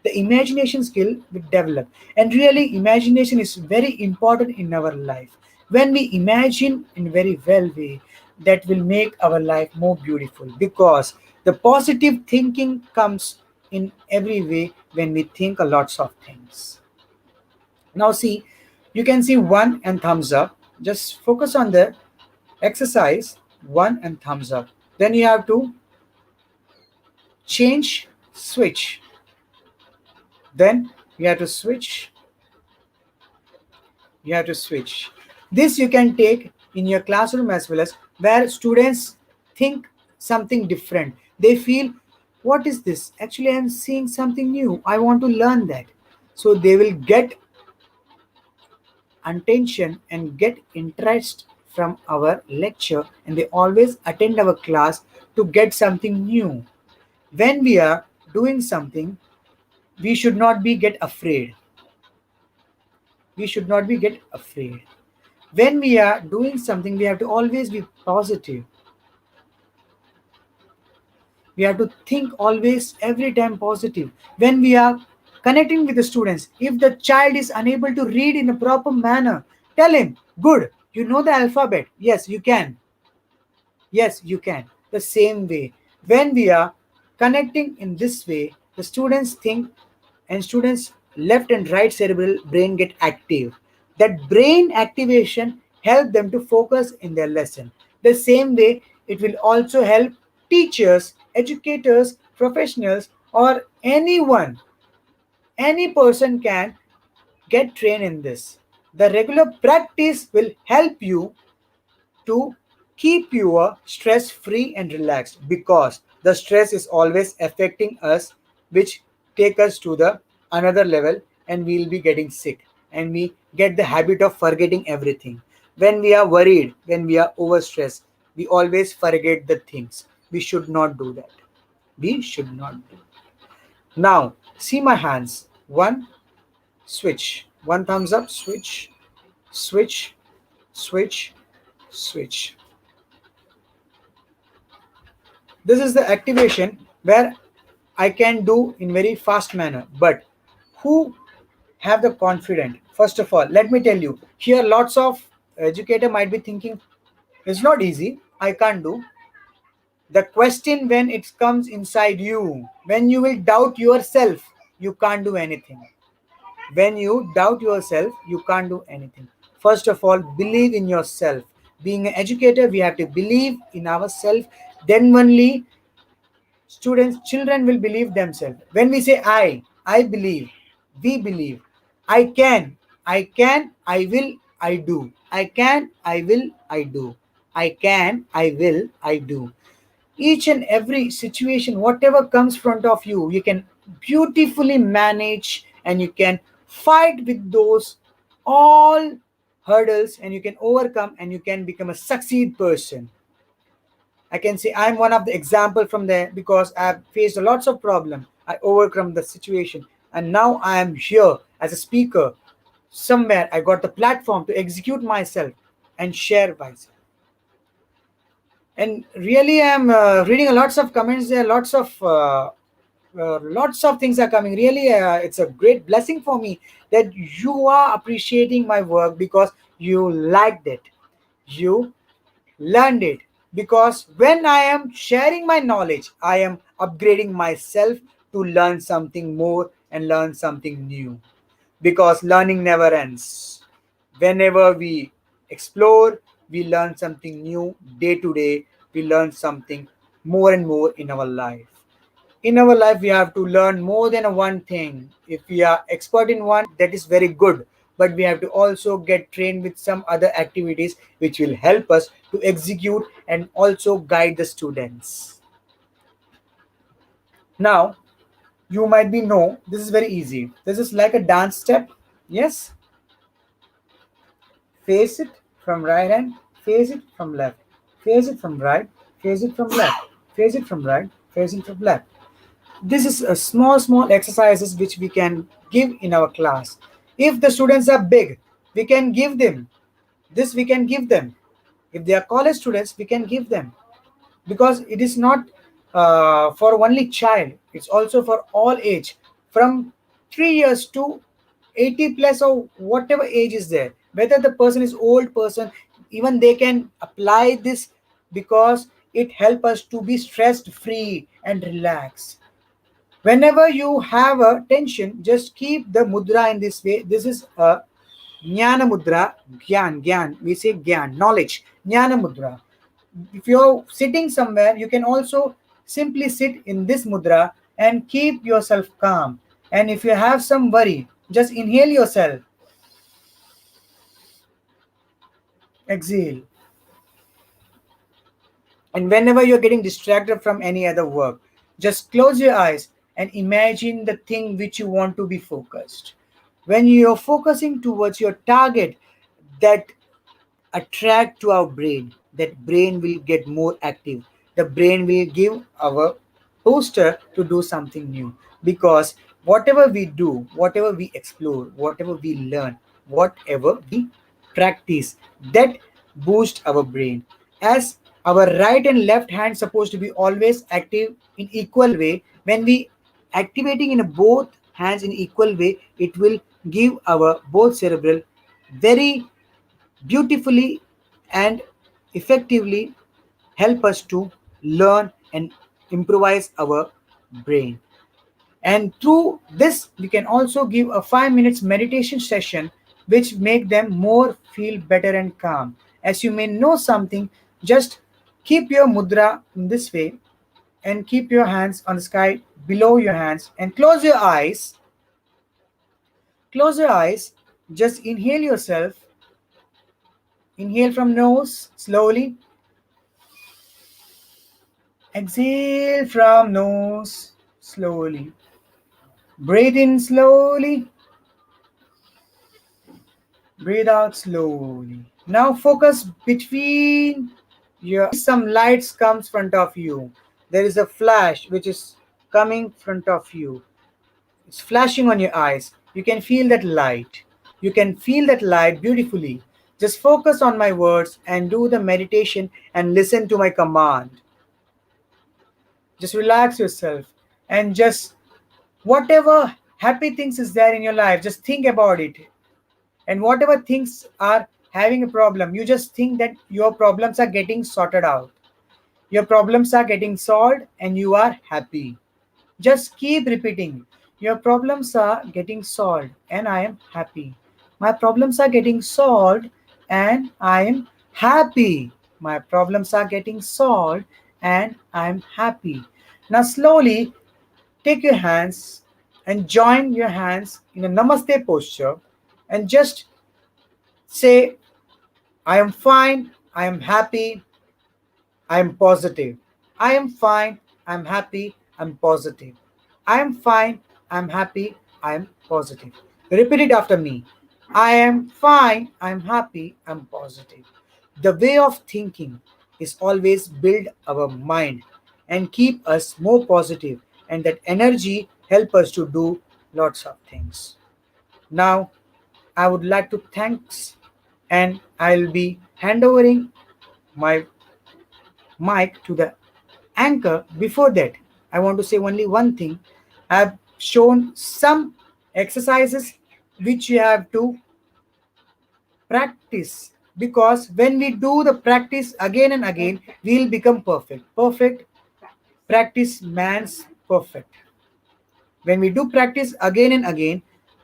The imagination skill will develop. And really, imagination is very important in our life. When we imagine in very well way, that will make our life more beautiful because the positive thinking comes in every way when we think a lots of things. Now see, you can see one and thumbs up. Just focus on the exercise, one and thumbs up. Then you have to change, switch. Then you have to switch, you have to switch. This you can take in your classroom as well, as where students think something different. They feel, what is this? Actually, I'm seeing something new. I want to learn that. So they will get attention and get interest from our lecture, and they always attend our class to get something new. When we are doing something, we should not be get afraid. We should not be get afraid. When we are doing something, we have to always be positive. We have to think always every time positive. When we are connecting with the students, if the child is unable to read in a proper manner, tell him, good, you know the alphabet, yes you can, yes you can. The same way, when we are connecting in this way, the students think, and students left and right cerebral brain get active. That brain activation help them to focus in their lesson. The same way, it will also help teachers, educators, professionals, or anyone, any person can get trained in this. The regular practice will help you to keep you stress free and relaxed, because the stress is always affecting us, which take us to the another level, and we'll be getting sick, and we get the habit of forgetting everything. When we are worried, when we are overstressed, we always forget the things. We should not do that. We should not do. Now see my hands. One, switch. One thumbs up, switch, switch, switch, switch. This is the activation where I can do in very fast manner. But who have the confidence. First of all, let me tell you, here lots of educator might be thinking, it's not easy, I can't do. The question when it comes inside you, when you will doubt yourself, you can't do anything. When you doubt yourself, you can't do anything. First of all, believe in yourself. Being an educator, we have to believe in ourselves. Then only students, children will believe themselves. When we say I believe, we believe. I can, I will, I do. I can, I will, I do. I can, I will, I do. Each and every situation, whatever comes front of you, you can beautifully manage, and you can fight with those all hurdles, and you can overcome, and you can become a succeed person. I can say I'm one of the example from there, because I've faced lots of problem. I overcome the situation, and now I am here as a speaker. Somewhere I got the platform to execute myself and share myself. And really, I'm reading a lots of comments there. Lots of things are coming. Really, it's a great blessing for me that you are appreciating my work, because you liked it. You learned it, because when I am sharing my knowledge, I am upgrading myself to learn something more and learn something new, because learning never ends. Whenever we explore, we learn something new day to day, we learn something more and more in our life. In our life, we have to learn more than one thing. If we are expert in one, that is very good, but we have to also get trained with some other activities which will help us to execute and also guide the students. Now, you might be know this is very easy. This is like a dance step. Yes, face it from right hand, face it from left, face it from right, face it from left, face it from right, face it from left. This is a small exercises which we can give in our class. If the students are big, we can give them this, we can give them. If they are college students, we can give them, because it is not for only child, it's also for all age, from 3 years to 80 plus, or whatever age is there, whether the person is old person, even they can apply this, because it help us to be stressed free and relax. Whenever you have a tension, just keep the mudra in this way. This is a jnana mudra. Gyan, we say gyan, knowledge. Jnana mudra. If you're sitting somewhere, you can also simply sit in this mudra and keep yourself calm. And if you have some worry, just inhale yourself, exhale. And whenever you're getting distracted from any other work, just close your eyes and imagine the thing which you want to be focused. When you're focusing towards your target, that attract to our brain, that brain will get more active. The brain will give our poster to do something new, because whatever we do, whatever we explore, whatever we learn, whatever we practice, that boosts our brain. As our right and left hand supposed to be always active in equal way, when we activating in both hands in equal way, it will give our both cerebral very beautifully and effectively help us to learn and improvise our brain. And through this, we can also give a 5 minutes meditation session, which make them more feel better and calm. As you may know something, just keep your mudra in this way, and keep your hands on the sky below your hands, and close your eyes. Close your eyes. Just inhale yourself. Inhale from nose slowly. Exhale from nose slowly. Breathe in slowly. Breathe out slowly. Now focus between your some lights comes front of you. There is a flash which is coming front of you. It's flashing on your eyes. You can feel that light. You can feel that light beautifully. Just focus on my words and do the meditation and listen to my command. Just relax yourself, and just whatever happy things is there in your life, just think about it. And whatever things are having a problem, you just think that your problems are getting sorted out, your problems are getting solved, and you are happy. Just keep repeating, your problems are getting solved and I am happy. My problems are getting solved and I am happy. My problems are getting solved and I am happy. Now, slowly take your hands and join your hands in a namaste posture and just say, I am fine, I am happy, I am positive. I am fine, I am happy, I am positive. I am fine, I am happy, I am positive. Repeat it after me. I am fine, I am happy, I am positive. The way of thinking is always build our mind and keep us more positive, and that energy help us to do lots of things. Now I would like to thanks, and I'll be handovering my mic to the anchor. Before that, I want to say only one thing. I've shown some exercises which you have to practice, because when we do the practice again and again, we'll become perfect. Perfect practice man's perfect. When we do practice again and again,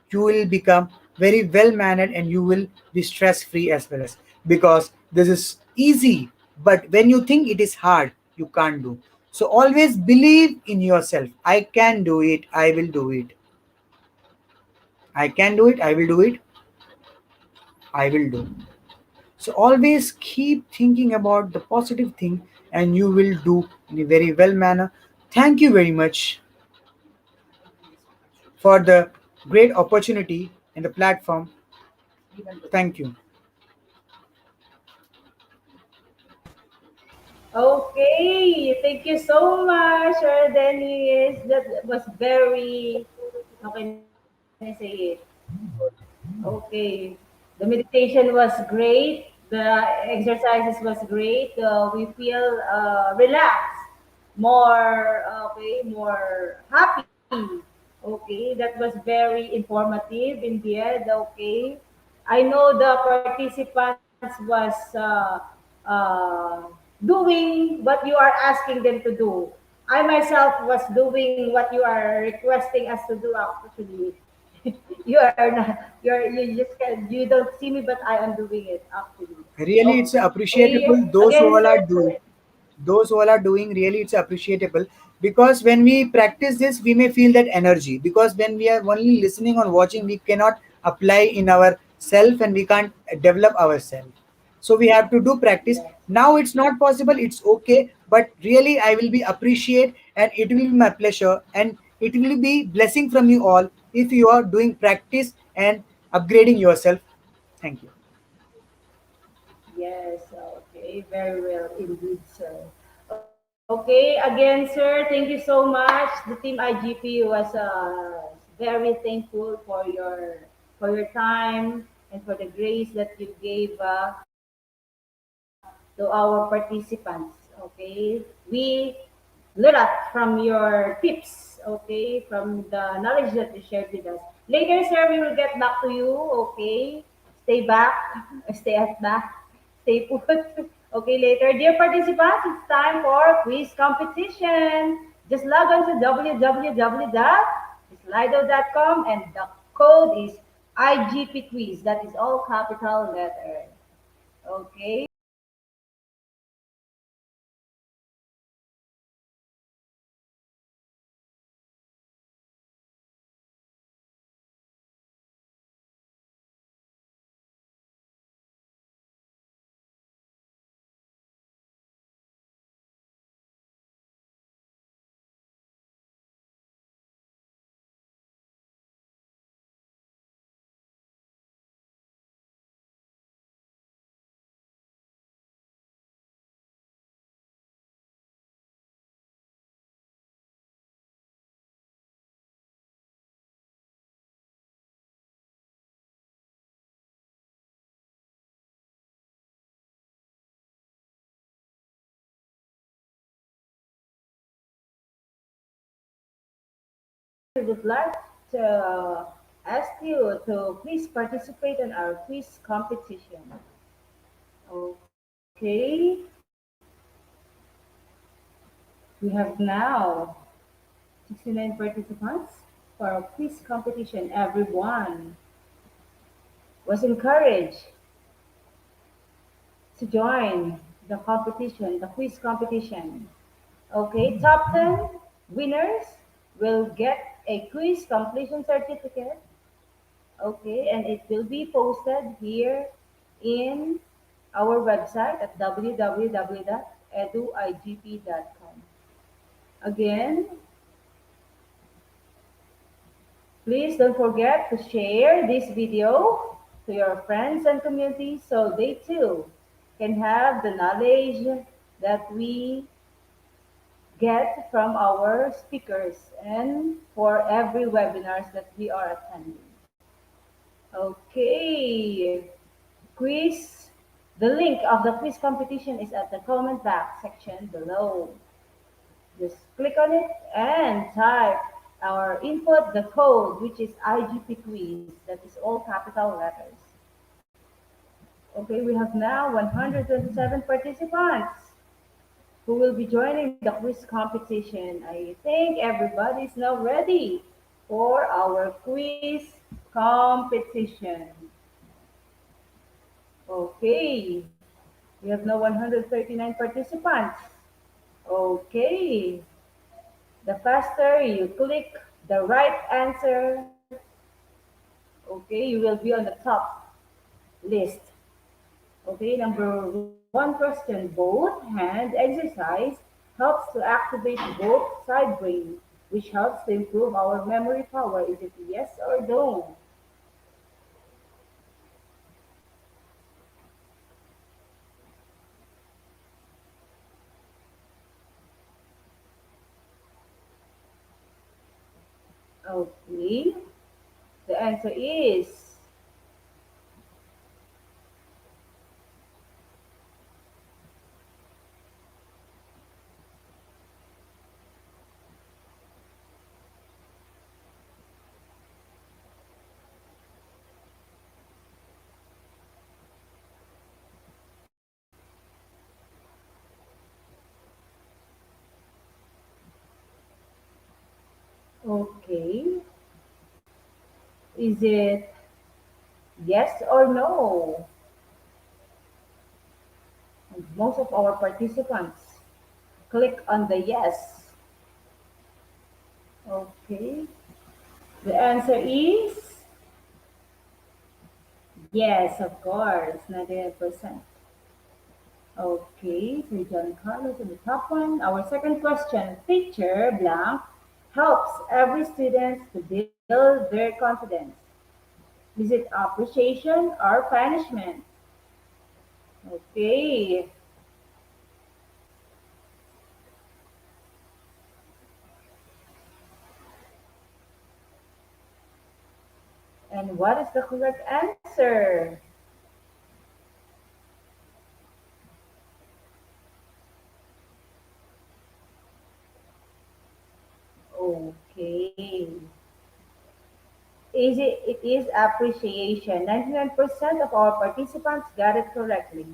you will become very well mannered and you will be stress free as well, as because this is easy, but when you think it is hard, you can't do. So always believe in yourself. I can do it, I will do it. I can do it, I will do it, I will do. So always keep thinking about the positive thing and you will do in a very well manner. Thank you very much for the great opportunity and the platform. Thank you. Okay, thank you so much, Sir Dennis. That was very, how can I say it? Okay. The meditation was great. The exercises was great. We feel relaxed, more, okay, more happy. Okay, that was very informative indeed. Okay. I know the participants was doing what you are asking them to do. I myself was doing what you are requesting us to do actually. You are not, you just can, you don't see me, but I am doing it actually. Really, it's Okay, appreciable. Those who again, all are sir. doing, those who all are doing, really, it's appreciable, because when we practice this, we may feel that energy. Because when we are only listening or watching, we cannot apply in our self and we can't develop ourselves. So we have to do practice. Yes, Now it's not possible. It's okay, but really, I will be appreciate and it will be my pleasure and it will be blessing from you all if you are doing practice and upgrading yourself. Thank you. yes, okay, very well indeed, sir. Okay, again, sir, thank you so much. The team IGP was very thankful for your time and for the grace that you gave to our participants. Okay, we learned a lot from your tips. Okay, from the knowledge that you shared with us. Later, sir, we will get back to you. Okay, stay back, stay at back, stay put. Okay, later, dear participants, it's time for quiz competition. Just log on to www.slido.com and the code is IGP quiz. That is all capital letter. Okay. Good luck. to ask you to please participate in our quiz competition. Okay, we have now 69 participants for our quiz competition. Everyone was encouraged to join the competition, the quiz competition. Okay, top 10 winners will get a quiz completion certificate. Okay, and it will be posted here in our website at www.eduigp.com. Again, please don't forget to share this video to your friends and community so they too can have the knowledge that we get from our speakers and for every webinars that we are attending. Okay, quiz. The link of the quiz competition is at the comment box section below. Just click on it and type our input the code, which is IGP quiz. That is all capital letters. Okay, we have now 127 participants who will be joining the quiz competition. I think everybody is now ready for our quiz competition. Okay, we have now 139 participants. Okay, the faster you click the right answer, okay, you will be on the top list. Okay, number one question, both hand exercise helps to activate both side brain, which helps to improve our memory power. Is it yes or no? Okay, the answer is okay. Is it yes or no? And most of our participants click on the yes. Okay. The answer is yes, of course, 99%. Okay, so John Carlos in the top one. Our second question, teacher blank helps every student to build their confidence. Is it appreciation or punishment? Okay, and what is the correct answer? Okay. It is appreciation. 99% of our participants got it correctly.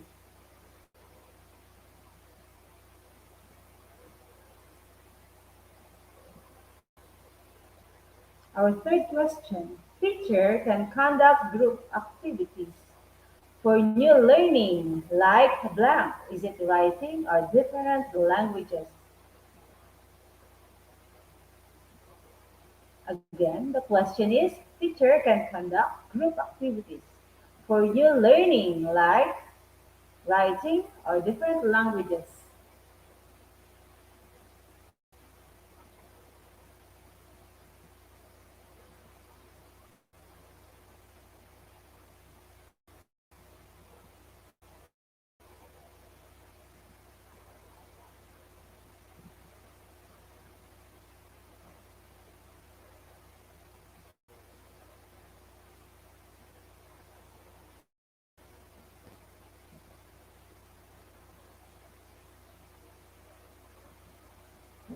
Our third question. Teacher can conduct group activities for new learning like blank. Is it writing or different languages? Again, the question is teacher can conduct group activities for new learning like writing or different languages.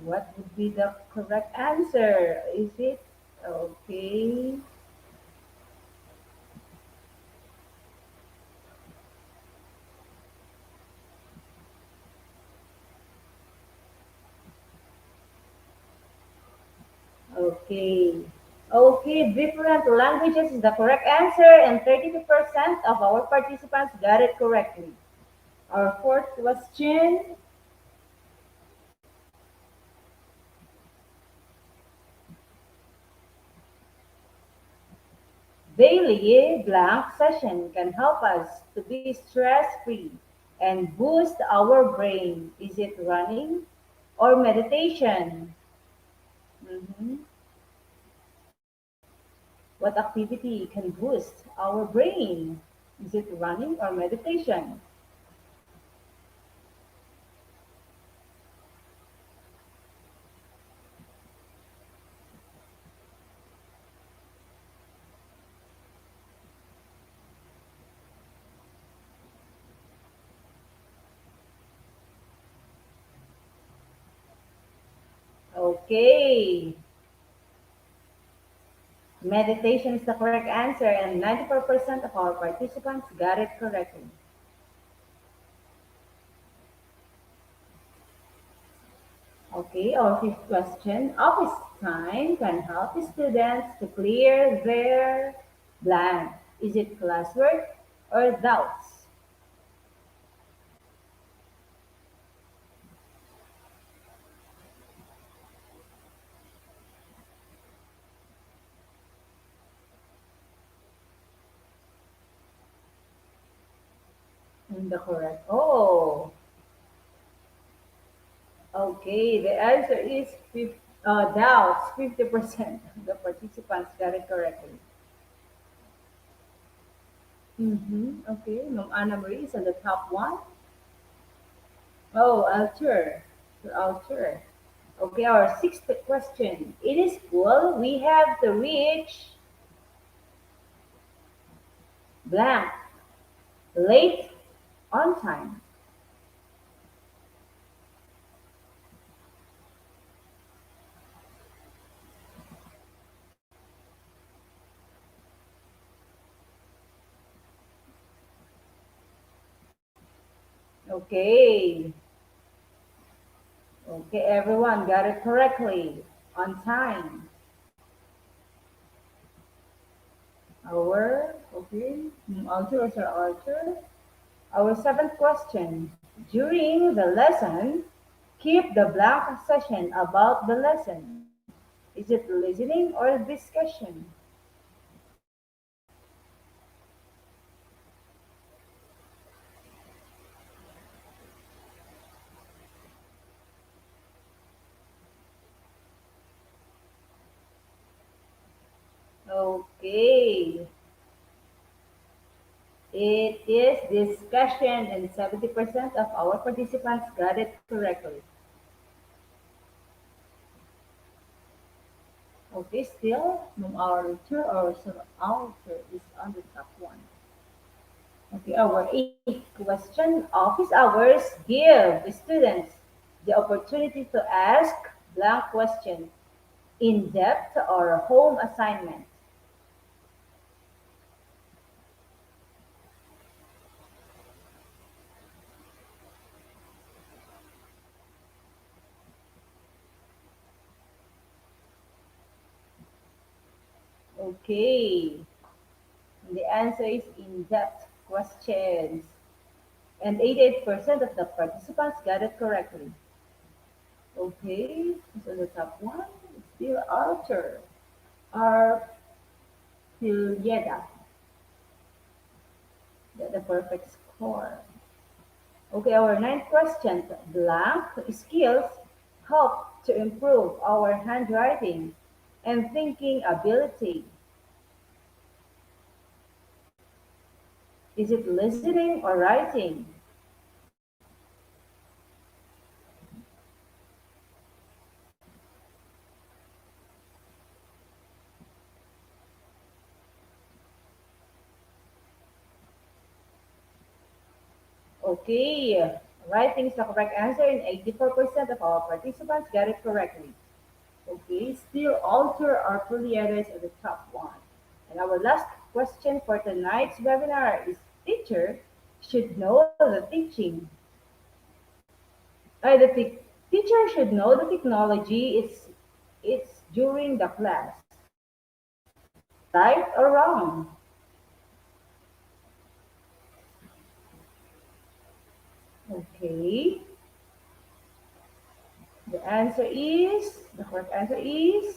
What would be the correct answer? Is it Okay. Okay. Okay, different languages is the correct answer, and 32% of our participants got it correctly. Our fourth question, daily blank session can help us to be stress-free and boost our brain. Is it running or meditation? Mhm. What activity can boost our brain? Is it running or meditation? Okay, meditation is the correct answer, and 94% of our participants got it correctly. Okay, our fifth question. Office time can help students to clear their blank. Is it classwork or doubts? The correct. Oh, okay. The answer is doubts. 50% of the participants got it correctly. Mm-hmm. Okay, Ma'am Anna Marie is on the top one. Oh, Altur. Altur. Okay, our sixth question. In school, we have to reach blank late on time. Okay. Okay, everyone got it correctly. On time. Alter is our alter. Our seventh question. During the lesson, keep the blank session about the lesson. Is it listening or discussion? Okay. It is discussion, and 70% of our participants got it correctly. Okay, still, our tour or so our tour is on the top one. Okay, our eighth question. Office hours give the students the opportunity to ask blank questions in depth or home assignment. Okay, the answer is in depth questions. And 88% of the participants got it correctly. Okay, so the top one is still Arthur. Arpilleda. Got the perfect score. Okay, our ninth question. Blank skills help to improve our handwriting and thinking ability. Is it listening or writing? Okay, writing is the correct answer, and 84% of our participants got it correctly. Okay, still alter our polyedits at the top one. And our last question for tonight's webinar is teacher should know the teaching. Teacher should know the technology it's during the class. Right or wrong? Okay. The correct answer is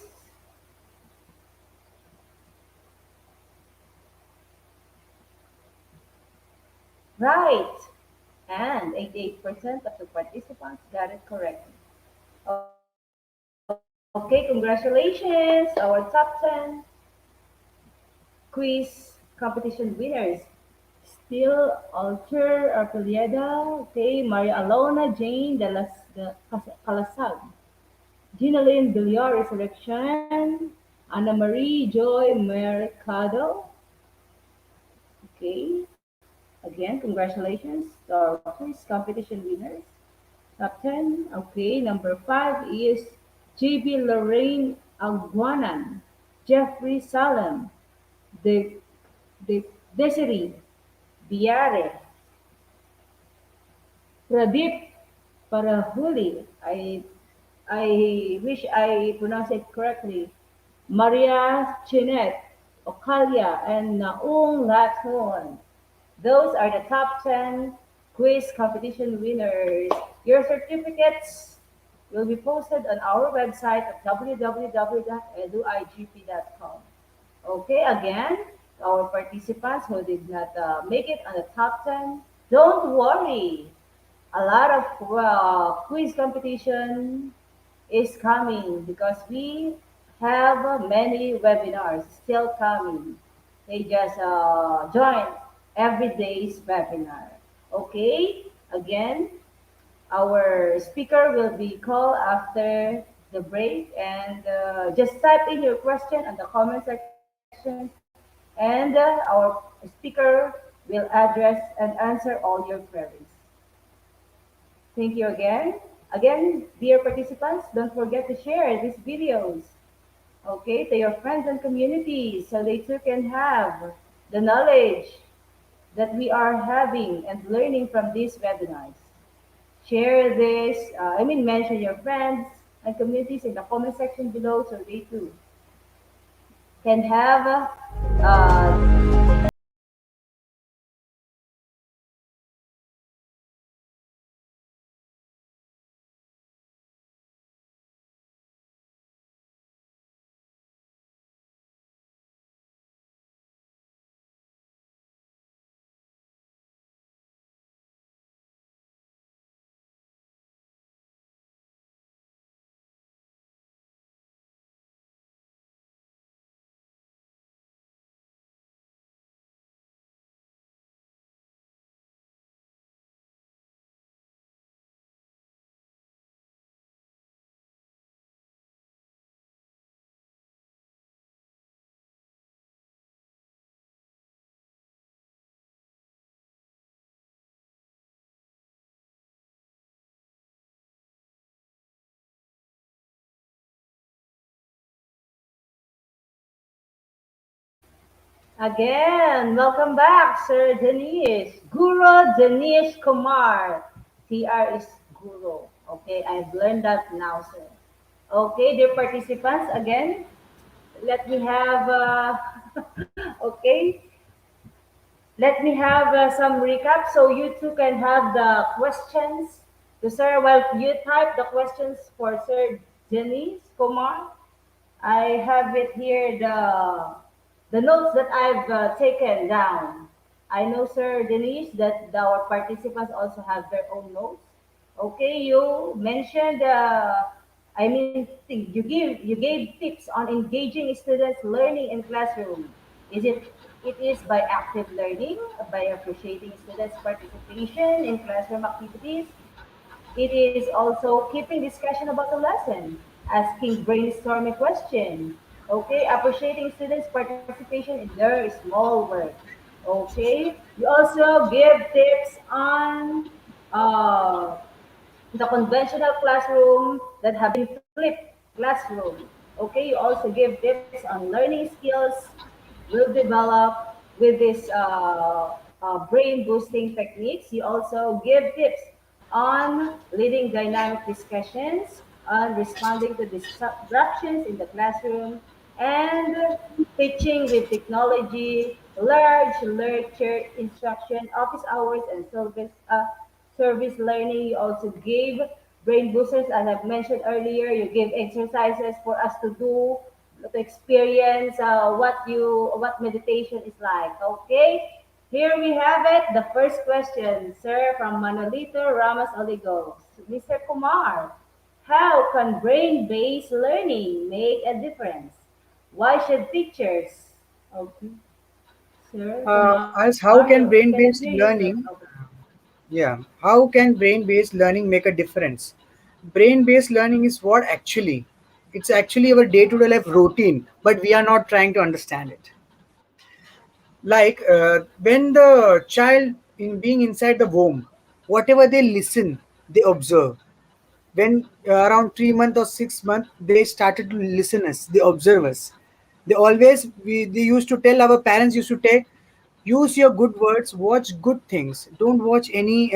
right. And 88% of the participants got it correctly. Okay, congratulations, our top 10 quiz competition winners. Still Alter Arpelieda, okay, Maria Alona Jane Calasag, Gina Lynn Villar Resurrection, Anna Marie Joy Mercado, okay. Again, congratulations to our quiz competition winners. Top 10, okay. Number 5 is JB Lorraine Aguanan, Jeffrey Salem, De, De, Desiree Biare, Pradeep Parahuli. I wish I pronounced it correctly. Maria Chinet, Ocalia, and Naung Lathon. Those are the top 10 quiz competition winners. Your certificates will be posted on our website at www.eduigp.com. Okay, again, our participants who did not make it on the top 10, don't worry. A lot of quiz competition is coming because we have many webinars still coming. They just join every day's webinar. Okay, again, our speaker will be called after the break, and just type in your question in the comment section, and our speaker will address and answer all your queries. Thank you again. Again, dear participants, don't forget to share these videos, okay, to your friends and communities so they too can have the knowledge that we are having and learning from these webinars. Share this, mention your friends and communities in the comment section below so they too can have again, welcome back, Sir Denise. Guru Denise Kumar. TR is Guru. Okay, I've learned that now, sir. Okay, dear participants, again, let me have, okay, let me have some recap so you two can have the questions to Sir. Well, you type the questions for Sir Denise Kumar. I have it here, the notes that I've taken down. I know, Sir Denise, that our participants also have their own notes. Okay, you mentioned, you gave tips on engaging students learning in classroom. It is by active learning, by appreciating students' participation in classroom activities. It is also keeping discussion about the lesson, asking brainstorming questions, okay, appreciating students' participation in their small work. Okay, you also give tips on the conventional classroom that have been flipped classroom. Okay, you also give tips on learning skills will develop with this brain boosting techniques. You also give tips on leading dynamic discussions, on responding to disruptions in the classroom, and teaching with technology, large lecture instruction, office hours, and service learning. You also gave brain boosters, as I've mentioned earlier. You give exercises for us to do to experience what meditation is like. Okay, here we have it. The first question, sir, from Manolito Ramos Oligos, Mr. Kumar. How can brain-based learning make a difference? Why should teachers? Okay, sir Kumar, As how can can hear you, brain-based sir. Okay. learning, yeah, how can brain-based learning make a difference? Brain-based learning is what actually, it's actually our day-to-day life routine, but we are not trying to understand it. Like when the child in being inside the womb, whatever they listen, they observe. When around 3 months or 6 months, they started to listen us, they observe us. They used to tell, our parents used to tell, use your good words, watch good things, don't watch any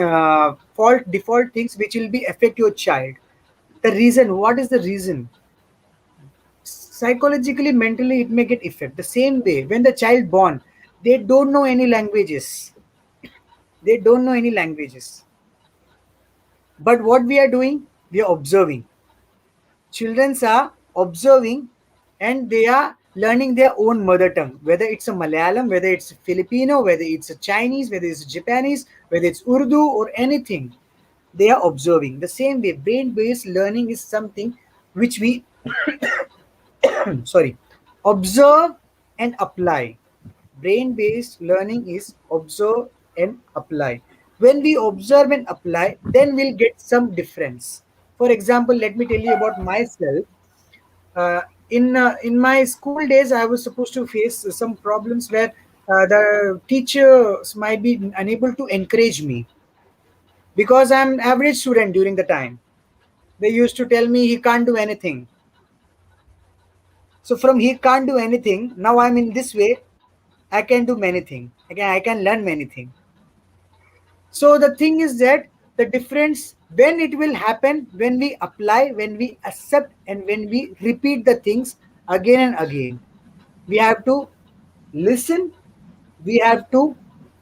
fault default things which will be affect your child. The reason, what is the reason? Psychologically, mentally, it may get effect. The same way when the child born, they don't know any languages, they don't know any languages, but what we are doing, we are observing. Children are observing, and they are learning their own mother tongue, whether it's a Malayalam, whether it's Filipino, whether it's a Chinese, whether it's Japanese, whether it's Urdu or anything. They are observing. The same way, brain based learning is something which we sorry, observe and apply. Brain based learning is observe and apply. When we observe and apply, then we'll get some difference. For example, let me tell you about myself. In my school days, I was supposed to face some problems where the teachers might be unable to encourage me because I'm average student during the time. They used to tell me he can't do anything. So from he can't do anything, now I'm in this way. I can do many things. I can learn many things. So the thing is that the difference when it will happen, when we apply, when we accept, and when we repeat the things again and again. We have to listen, we have to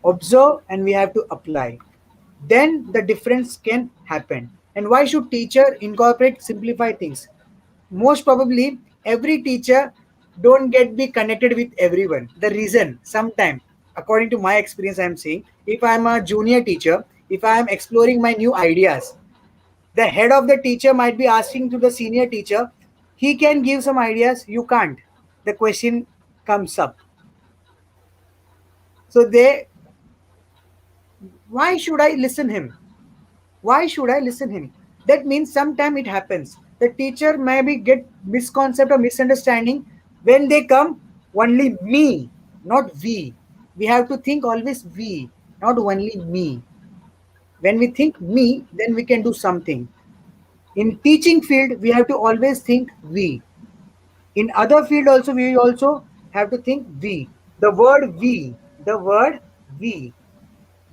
observe, and we have to apply. Then the difference can happen. And why should teacher incorporate simplify things? Most probably every teacher don't get be connected with everyone. The reason, sometime, according to my experience, I am saying, if I am a junior teacher, if I am exploring my new ideas, the head of the teacher might be asking to the senior teacher, he can give some ideas, you can't. The question comes up. So they, why should I listen him? Why should I listen him? That means sometime it happens. The teacher maybe get misconcept or misunderstanding when they come, only me, not we. We have to think always we, not only me. When we think me, then we can do something. In teaching field, we have to always think we. In other field also, we also have to think we. The word we, the word we.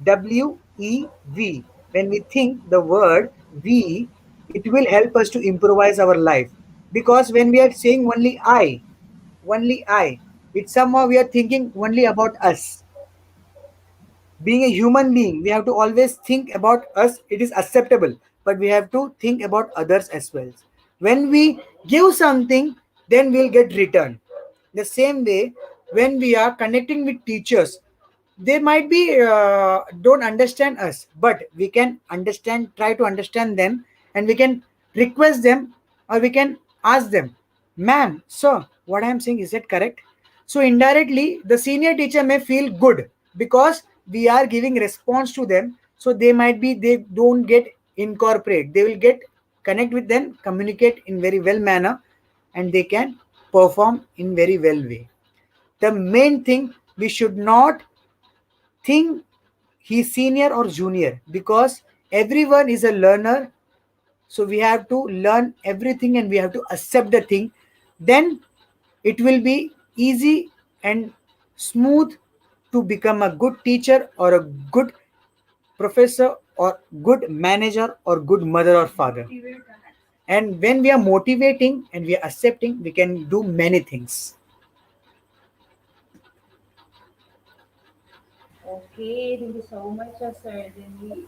WEV. When we think the word we, it will help us to improvise our life. Because when we are saying only I, it's somehow we are thinking only about us. Being a human being, we have to always think about us. It is acceptable, but we have to think about others as well. When we give something, then we'll get return. The same way, when we are connecting with teachers, they might be don't understand us, but we can understand, try to understand them, and we can request them, or we can ask them, ma'am, sir, what I am saying, is that correct? So indirectly the senior teacher may feel good because we are giving response to them. So they might be, they don't get incorporate, they will get connect with them, communicate in very well manner, and they can perform in very well way. The main thing, we should not think he's senior or junior, because everyone is a learner So we have to learn everything and we have to accept the thing. Then it will be easy and smooth to become a good teacher or a good professor or good manager or good mother or father. And when we are motivating and we are accepting, we can do many things. Okay, thank you so much, Sir Denny.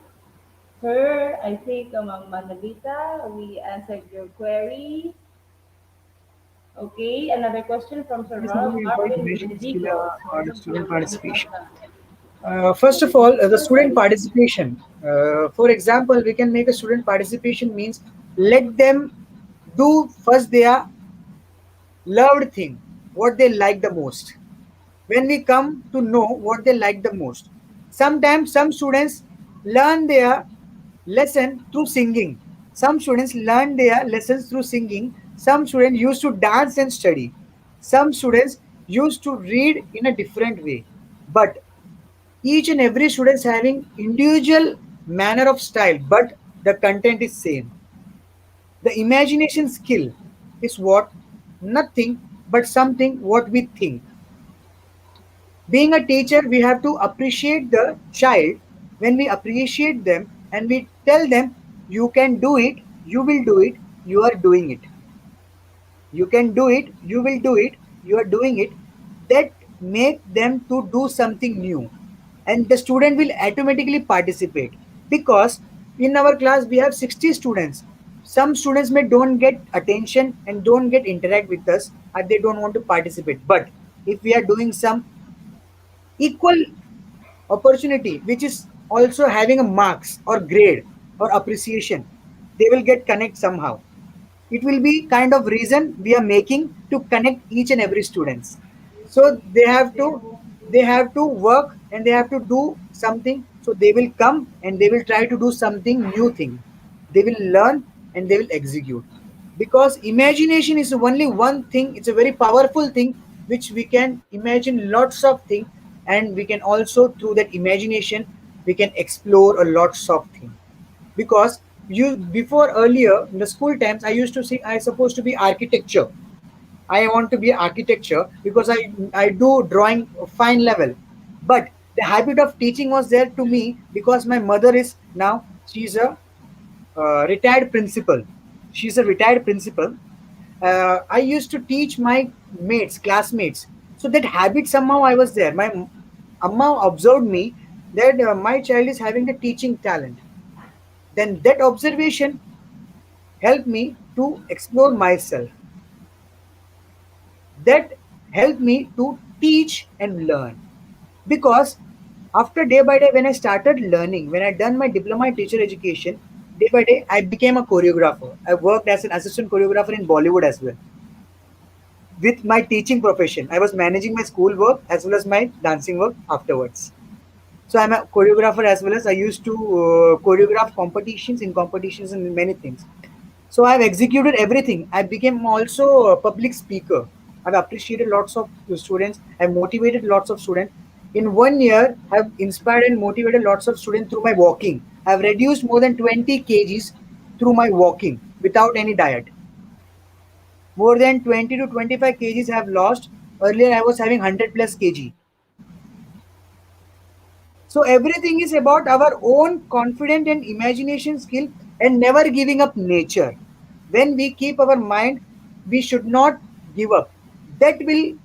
Sir, I think Ma'am Manalita, we answered your query. Okay, another question from Sir Yes, how do you employ Marvin Dinesh skill Bendigo. or student participation? First of all, the student participation. For example, we can make a student participation means let them do first their loved thing, what they like the most. When we come to know what they like the most, sometimes some students learn their lesson through singing. Some students learn their lessons through singing. Some students used to dance and study. Some students used to read in a different way. But each and every student is having individual manner of style, but the content is same. The imagination skill is what? Nothing but something what we think. Being a teacher, we have to appreciate the child. When we appreciate them and we tell them, you can do it, you will do it, you are doing it. You can do it, you will do it, you are doing it. That make them to do something new. And the student will automatically participate. Because in our class, we have 60 students. Some students may don't get attention and don't get interact with us, or they don't want to participate. But if we are doing some equal opportunity which is also having a marks or grade or appreciation, they will get connect somehow. It will be kind of reason we are making to connect each and every students. So they have to work and they have to do something, so they will come and they will try to do something new thing. They will learn and they will execute, because imagination is only one thing. It's a very powerful thing which we can imagine lots of things, and we can also through that imagination we can explore a lots of things. Because you before earlier in the school times I used to say I supposed to be architecture. I want to be architecture because I do drawing fine level. But the habit of teaching was there to me because my mother is now, she's a retired principal. She's a retired principal. I used to teach my mates, classmates. So that habit somehow I was there. My amma observed me that my child is having the teaching talent. Then that observation helped me to explore myself. That helped me to teach and learn. Because after day by day, when I started learning, when I done my diploma in teacher education, day by day I became a choreographer. I worked as an assistant choreographer in Bollywood as well. With my teaching profession, I was managing my school work as well as my dancing work afterwards. So I'm a choreographer as well as I used to choreograph competitions and many things. So I've executed everything. I became also a public speaker. I've appreciated lots of students. I've motivated lots of students. In 1 year, I've inspired and motivated lots of students through my walking. I've reduced more than 20 kgs through my walking without any diet. More than 20 to 25 kgs I have lost. Earlier, I was having 100 plus kg. So everything is about our own confident and imagination skill and never giving up nature. When we keep our mind, we should not give up. That will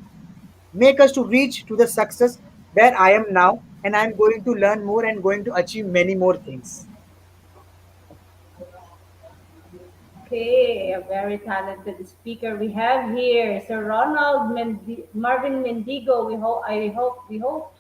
make us to reach to the success where I am now, and I am going to learn more and going to achieve many more things. Okay, a very talented speaker we have here, Sir Marvin Mendigo. We hope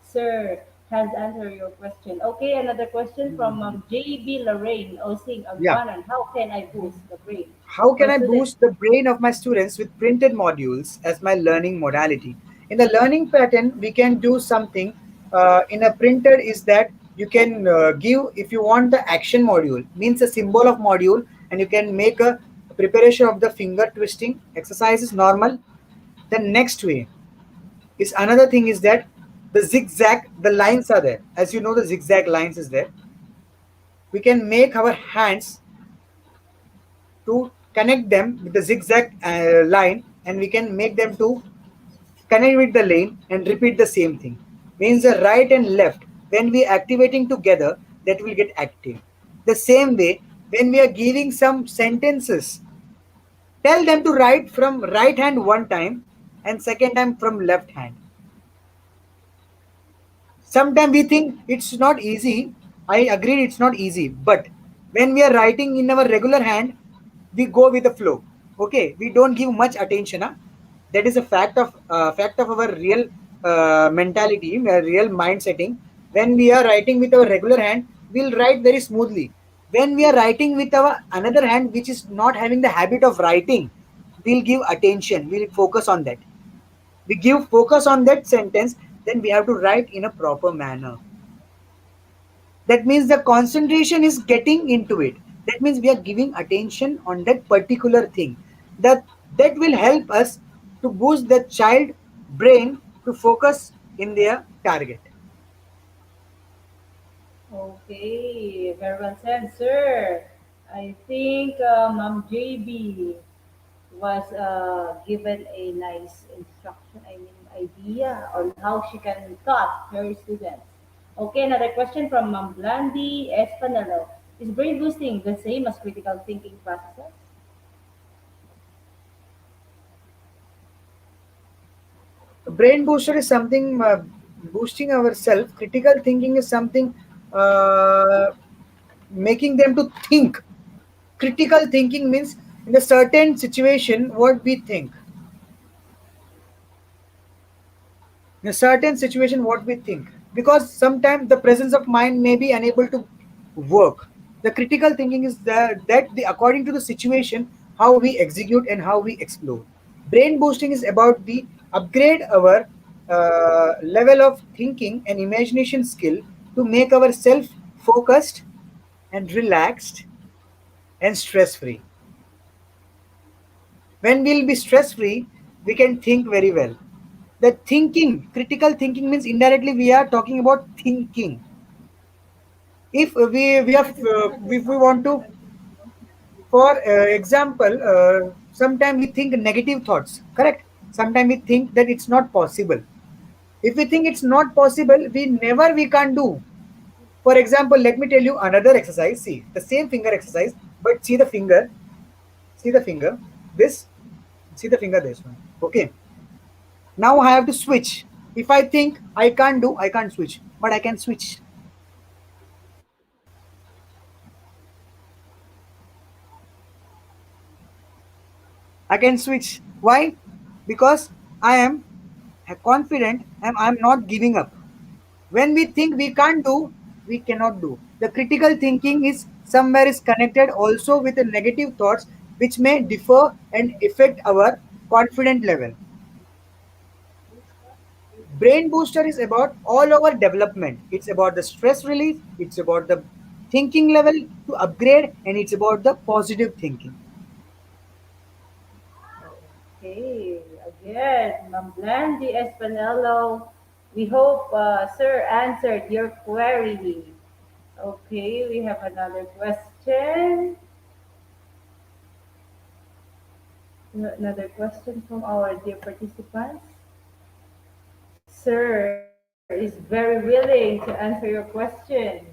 Sir has answered your question. Okay, another question from JB Lorraine Osing Yeah. Agbanan. How can I boost the brain How can of I students? boost the brain of my students with printed modules as my learning modality? In the learning pattern, we can do something in a printed is that you can give, if you want the action module, means a symbol of module, and you can make a preparation of the finger twisting exercises normal. The next way is another thing is that the zigzag, the lines are there. As you know, the zigzag lines is there. we can make our hands to connect them with the zigzag line, and we can make them to connect with the lane and repeat the same thing. Means the right and left, when we activating together, that will get active. The same way, when we are giving some sentences, tell them to write from right hand one time and second time from left hand. Sometimes we think it's not easy. I agree, it's not easy, but when we are writing in our regular hand, we go with the flow. Okay, we don't give much attention, huh? That is a fact of our real mentality, real mind setting. When we are writing with our regular hand, we'll write very smoothly. When we are writing with our another hand, which is not having the habit of writing, we'll give attention, we'll focus on that. We give focus on that sentence, then we have to write in a proper manner. That means the concentration is getting into it. That means we are giving attention on that particular thing. That will help us to boost the child brain to focus in their target. Okay, very well said, sir. I think Ma'am JB was given a nice instruction, I mean, idea on how she can taught her students. Okay, another question from Ma'am Blandy Espanelo. Is brain boosting the same as critical thinking processes? Brain booster is something boosting ourselves. Critical thinking is something uh, making them to think. Critical thinking means in a certain situation what we think. In a certain situation what we think, because sometimes the presence of mind may be unable to work. The critical thinking is that the according to the situation, how we execute and how we explore. Brain boosting is about the upgrade our level of thinking and imagination skill to make ourself focused and relaxed and stress free. When we'll be stress free, we can think very well. The thinking, critical thinking means indirectly we are talking about thinking. If we have if we want to, for example, sometimes we think negative thoughts, correct? Sometimes we think that it's not possible. If we think it's not possible, we can't do. For example, let me tell you another exercise. See the same finger exercise, but see the finger, this, see the finger, this one. Okay, now I have to switch. If I think I can't do, I can't switch, but I can switch. I can switch. Why? Because I am confident and I'm not giving up. When we think we can't do, we cannot do. The critical thinking is somewhere is connected also with the negative thoughts which may differ and affect our confident level. Brain booster is about all our development. It's about the stress relief, it's about the thinking level to upgrade, and it's about the positive thinking. Okay, again, Ma'am Blandy Espanelo. We hope sir answered your query. Okay, we have another question. Another question from our dear participants. Sir is very willing to answer your question.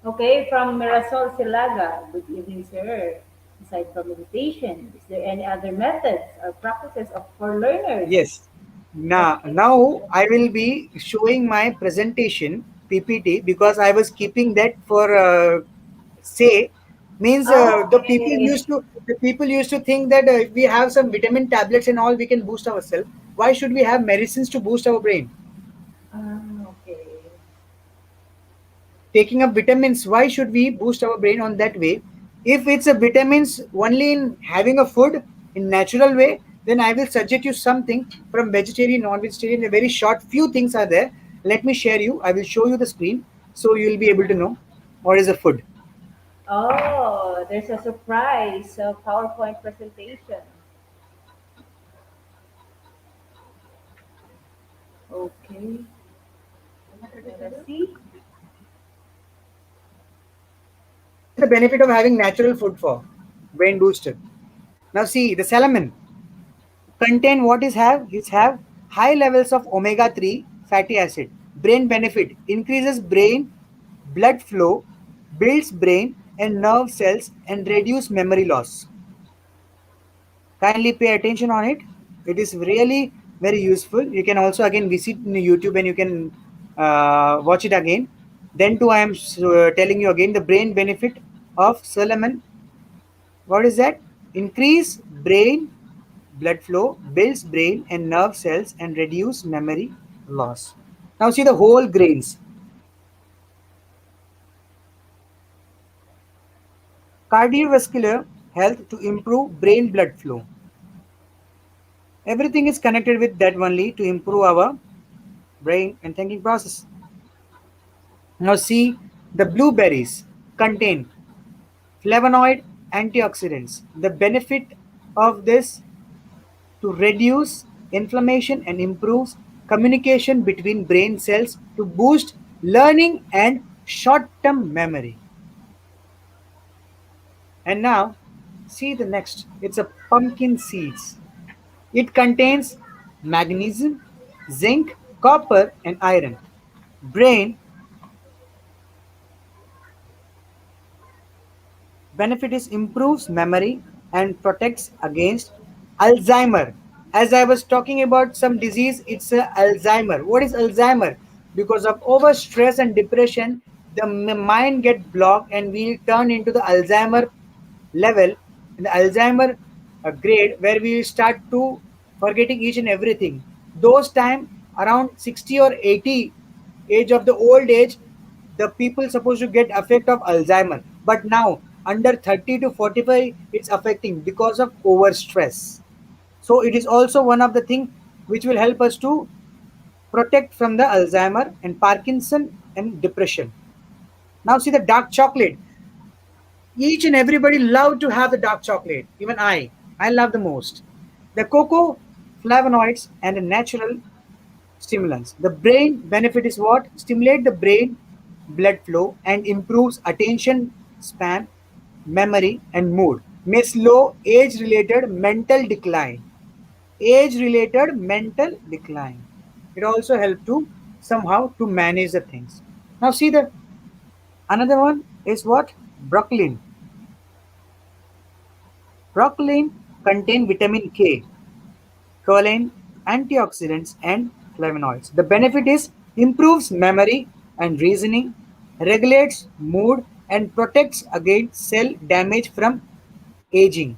Okay, from Mirasol Silaga. Good evening, sir. Aside from meditation, is there any other methods or practices for learners? Yes. Now I will be showing my presentation PPT because I was keeping that for say means Okay. the people used to think that if we have some vitamin tablets and all we can boost ourselves. Why should we have medicines to boost our brain? Okay. Taking up vitamins, why should we boost our brain on that way? If it's a vitamins only in having a food in natural way, then I will suggest you something from vegetarian, non-vegetarian. A very short few things are there. Let me share you. I will show you the screen so you will be able to know what is a food. Oh, there's a surprise PowerPoint presentation. Okay. Let us see. the benefit of having natural food for brain booster? Now see the salmon contain what is have is have high levels of omega 3 fatty acid. Brain benefit increases brain blood flow, builds brain and nerve cells and reduce memory loss. Kindly pay attention on it. It is really very useful. You can also again visit in YouTube and you can watch it again. Then too I am telling you again the brain benefit of salmon. What is that? Increase brain blood flow, builds brain and nerve cells, and reduce memory loss. Now see the whole grains. Cardiovascular health to improve brain blood flow. Everything is connected with that only to improve our brain and thinking process. Now see the blueberries contain flavonoid antioxidants. The benefit of this to reduce inflammation and improves communication between brain cells to boost learning and short-term memory. And now see the next. It's a pumpkin seeds. It contains magnesium, zinc, copper and iron. Brain benefit is improves memory and protects against Alzheimer. As I was talking about some disease, it's Alzheimer. What is Alzheimer? Because of over stress and depression, the mind get blocked and we turn into the Alzheimer level, in the Alzheimer grade, where we start to forgetting each and everything. Those time around 60 or 80 age of the old age, the people supposed to get effect of Alzheimer. But now under 30 to 45, it's affecting because of over stress. So it is also one of the thing which will help us to protect from the Alzheimer and Parkinson and depression. Now see the dark chocolate. Each and everybody love to have the dark chocolate. Even I love the most. The cocoa flavonoids and the natural stimulants. The brain benefit is what? Stimulate the brain blood flow and improves attention span, memory and mood. May slow age-related mental decline. Age-related mental decline. It also helps to somehow to manage the things. Now see the another one is what? Broccoli. Broccoli contain vitamin K, choline, antioxidants, and flavonoids. The benefit is improves memory and reasoning, regulates mood, and protects against cell damage from aging.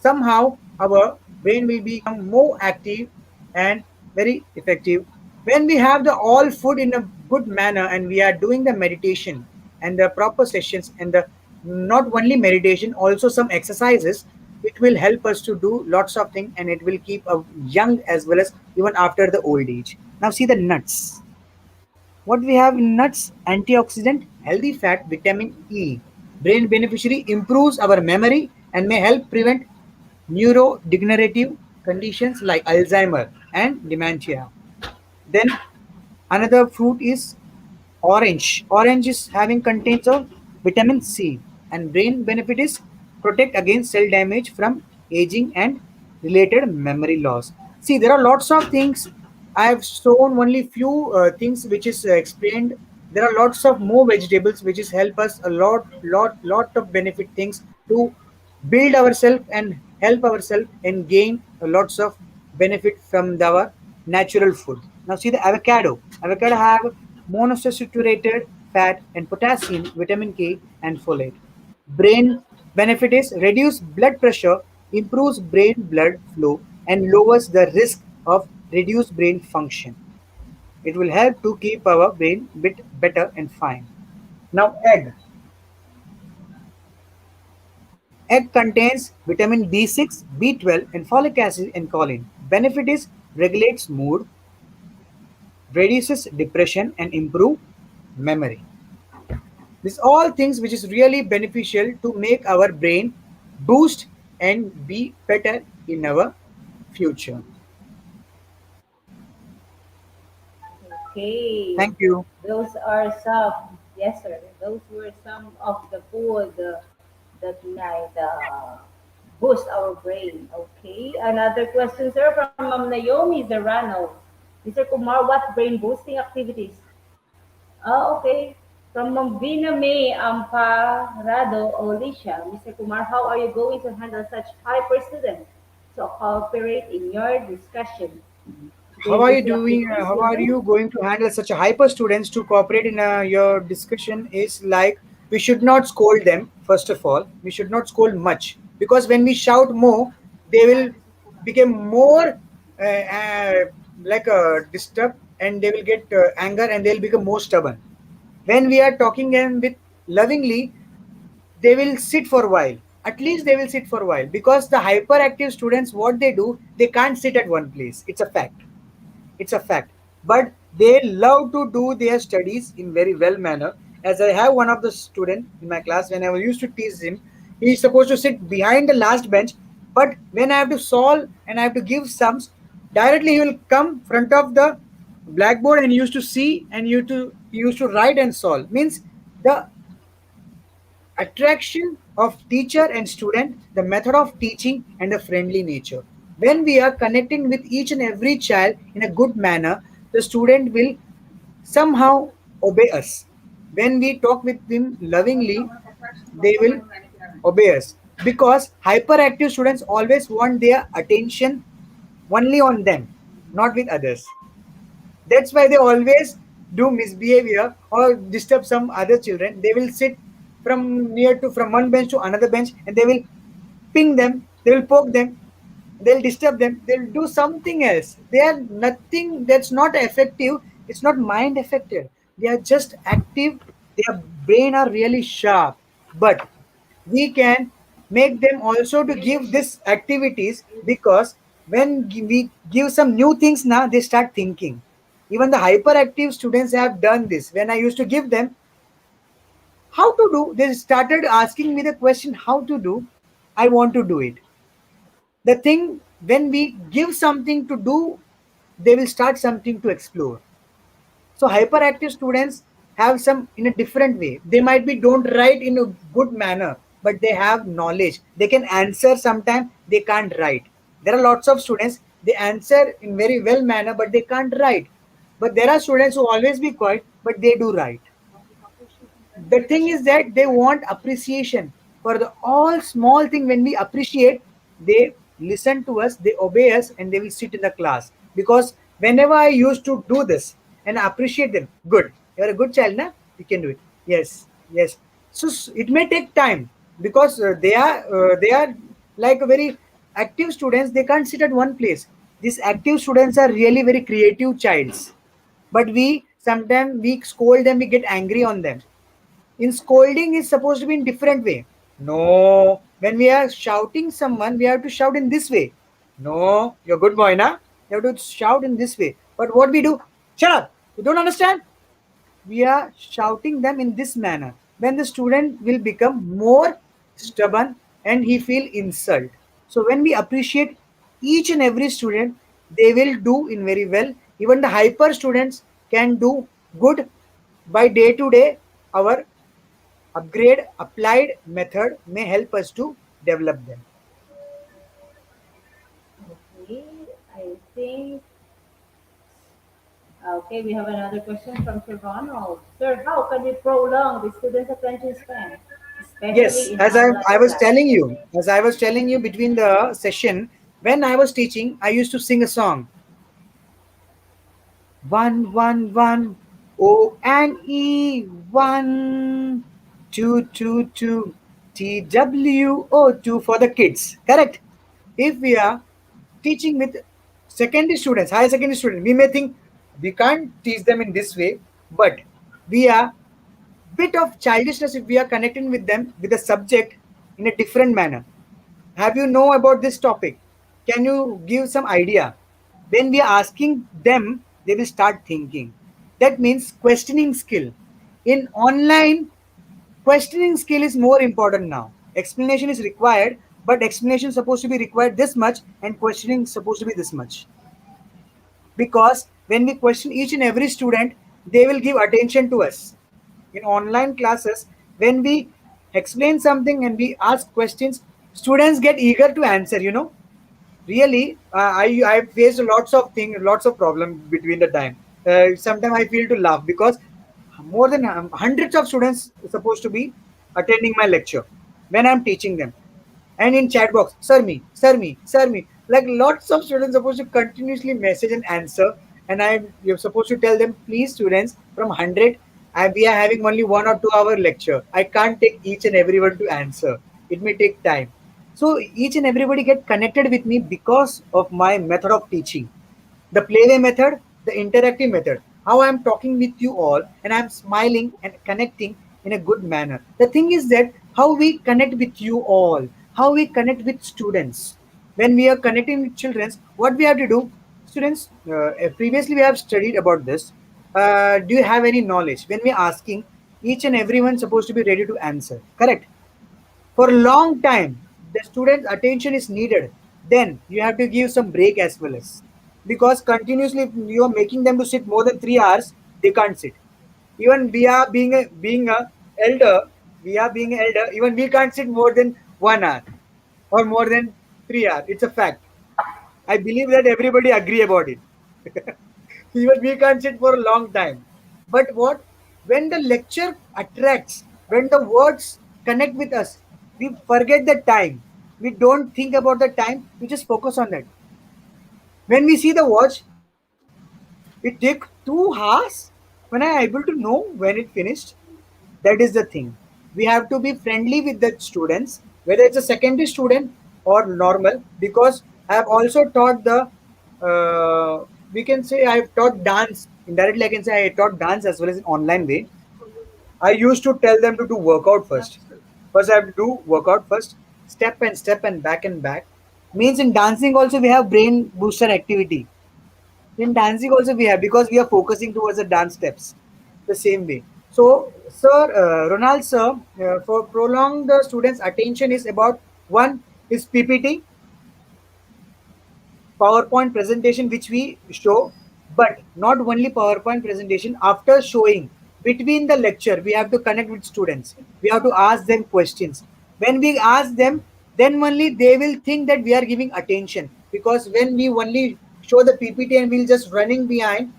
Somehow our brain will become more active and very effective when we have the all food in a good manner and we are doing the meditation and the proper sessions and the not only meditation also some exercises. It will help us to do lots of things and it will keep a young as well as even after the old age. Now see the nuts. What we have in nuts? Antioxidant, healthy fat, vitamin E. Brain beneficiary improves our memory and may help prevent neurodegenerative conditions like Alzheimer and dementia. Then another fruit is orange. Orange is having contains of vitamin C and brain benefit is protect against cell damage from aging and related memory loss. See, there are lots of things. I have shown only few things which is explained. There are lots of more vegetables which is help us a lot of benefit things to build ourselves and help ourselves and gain lots of benefit from our natural food. Now see the avocado. Avocado have monosaturated fat and potassium, vitamin K and folate. Brain benefit is reduce blood pressure, improves brain blood flow and lowers the risk of reduced brain function. It will help to keep our brain bit better and fine. Now egg. Egg contains vitamin B6, B12, and folic acid and choline. Benefit is regulates mood, reduces depression, and improve memory. These all things which is really beneficial to make our brain boost and be better in our future. Okay, Thank you. those are some Yes, sir. Those were some of the food that might boost our brain. Okay. Another question, sir, from Naomi Zarano. Mr. Kumar, what brain boosting activities? Okay. From Vina May Amparado Alicia, Mr. Kumar, how are you going to handle such hyper students to cooperate in your discussion? How Brain are you boosting doing? activities How will are do. you going to handle such a hyper students to cooperate in your discussion? Is like we should not scold them. First of all, we should not scold much because when we shout more, they will become more disturbed and they will get anger and they will become more stubborn. When we are talking them with lovingly, they will sit for a while. At least they will sit for a while because the hyperactive students, what they do, they can't sit at one place. It's a fact. It's a fact. But they love to do their studies in very well manner. As I have one of the student in my class, when I used to tease him, he is supposed to sit behind the last bench. But when I have to solve and I have to give sums, directly he will come front of the blackboard and used to see and he used to write and solve. Means the attraction of teacher and student, the method of teaching, and the friendly nature. When we are connecting with each and every child in a good manner, the student will somehow obey us. When we talk with them lovingly, they will obey us. Because hyperactive students always want their attention only on them, not with others. That's why they always do misbehavior or disturb some other children. They will sit from one bench to another bench and they will ping them, they will poke them, they'll disturb them, they'll do something else. They are nothing that's not effective, it's not mind affected. They are just active, their brain are really sharp. But we can make them also to give this activities because when we give some new things now they start thinking. Even the hyperactive students have done this. When I used to give them how to do, they started asking me the question how to do. I want to do it. The thing, when we give something to do, they will start something to explore. So hyperactive students have some in a different way. They might be don't write in a good manner, but they have knowledge. They can answer sometime, they can't write. There are lots of students, they answer in very well manner, but they can't write. But there are students who always be quiet, but they do write. The thing is that they want appreciation for the all small thing. When we appreciate, they listen to us, they obey us, and they will sit in the class. Because whenever I used to do this and appreciate them, good, you're a good child, na, you can do it. Yes, yes. So it may take time because they are like a very active students. They can't sit at one place. These active students are really very creative childs, but we sometimes we scold them, we get angry on them. In scolding is supposed to be in different way. No, when we are shouting someone, we have to shout in this way. No, you're a good boy, na? You have to shout in this way. But what we do? Shut up. You don't understand? We are shouting them in this manner. When the student will become more stubborn and he feel insult. So when we appreciate each and every student, they will do in very well. Even the hyper students can do good by day to day. Our upgrade applied method may help us to develop them. Okay, I think. Okay, we have another question from Sir Ronald. Sir, how can we prolong the student's attention span, Yes, especially in as I online was telling classes? you, as I was telling you between the session, when I was teaching, I used to sing a song. One, one, one, O and E, one, two, two, two, TWO2 for the kids. Correct? If we are teaching with secondary students, higher secondary students, we may think we can't teach them in this way, but we are bit of childishness if we are connecting with them with the subject in a different manner. Have you know about this topic? Can you give some idea? When we are asking them, they will start thinking. That means questioning skill. In online, questioning skill is more important now. Explanation is required, but explanation is supposed to be required this much and questioning is supposed to be this much. Because when we question each and every student, they will give attention to us. In online classes, when we explain something and we ask questions, students get eager to answer, really. I faced lots of things, lots of problems between the time. Sometimes I feel to laugh because more than hundreds of students supposed to be attending my lecture when I'm teaching them, and in chat box, sir me, like lots of students supposed to continuously message and answer, and you're supposed to tell them, please students, from 100, we are having only 1 or 2 hour lecture. I can't take each and everyone to answer. It may take time. So each and everybody get connected with me because of my method of teaching, the playway method, the interactive method, how I'm talking with you all and I'm smiling and connecting in a good manner. The thing is that how we connect with you all, how we connect with students. When we are connecting with children, what we have to do, students, previously we have studied about this. Do you have any knowledge? When we are asking, each and everyone supposed to be ready to answer, correct? For a long time the student's attention is needed, then you have to give some break as well, as because continuously if you are making them to sit more than 3 hours, they can't sit. Even we are being a elder, even we can't sit more than 1 hour or more than 3 hours. It's a fact. I believe that everybody agree about it. Even we can't sit for a long time. But what? When the lecture attracts, when the words connect with us, we forget the time. We don't think about the time, we just focus on that. When we see the watch, it take 2 hours. When I able to know when it finished, that is the thing. We have to be friendly with the students, whether it's a secondary student or normal, because I have also taught the we can say I have taught dance indirectly. I can say I taught dance as well as in online way. I used to tell them to do workout first. First I have to do workout first, step and back. Means in dancing also we have brain booster activity. In dancing also we have, because we are focusing towards the dance steps the same way. So, sir, Ronald, sir, for prolong the students' attention is about one is PPT, PowerPoint presentation which we show, but not only PowerPoint presentation. After showing, between the lecture, we have to connect with students. We have to ask them questions. When we ask them, then only they will think that we are giving attention. Because when we only show the PPT and we'll just running behind,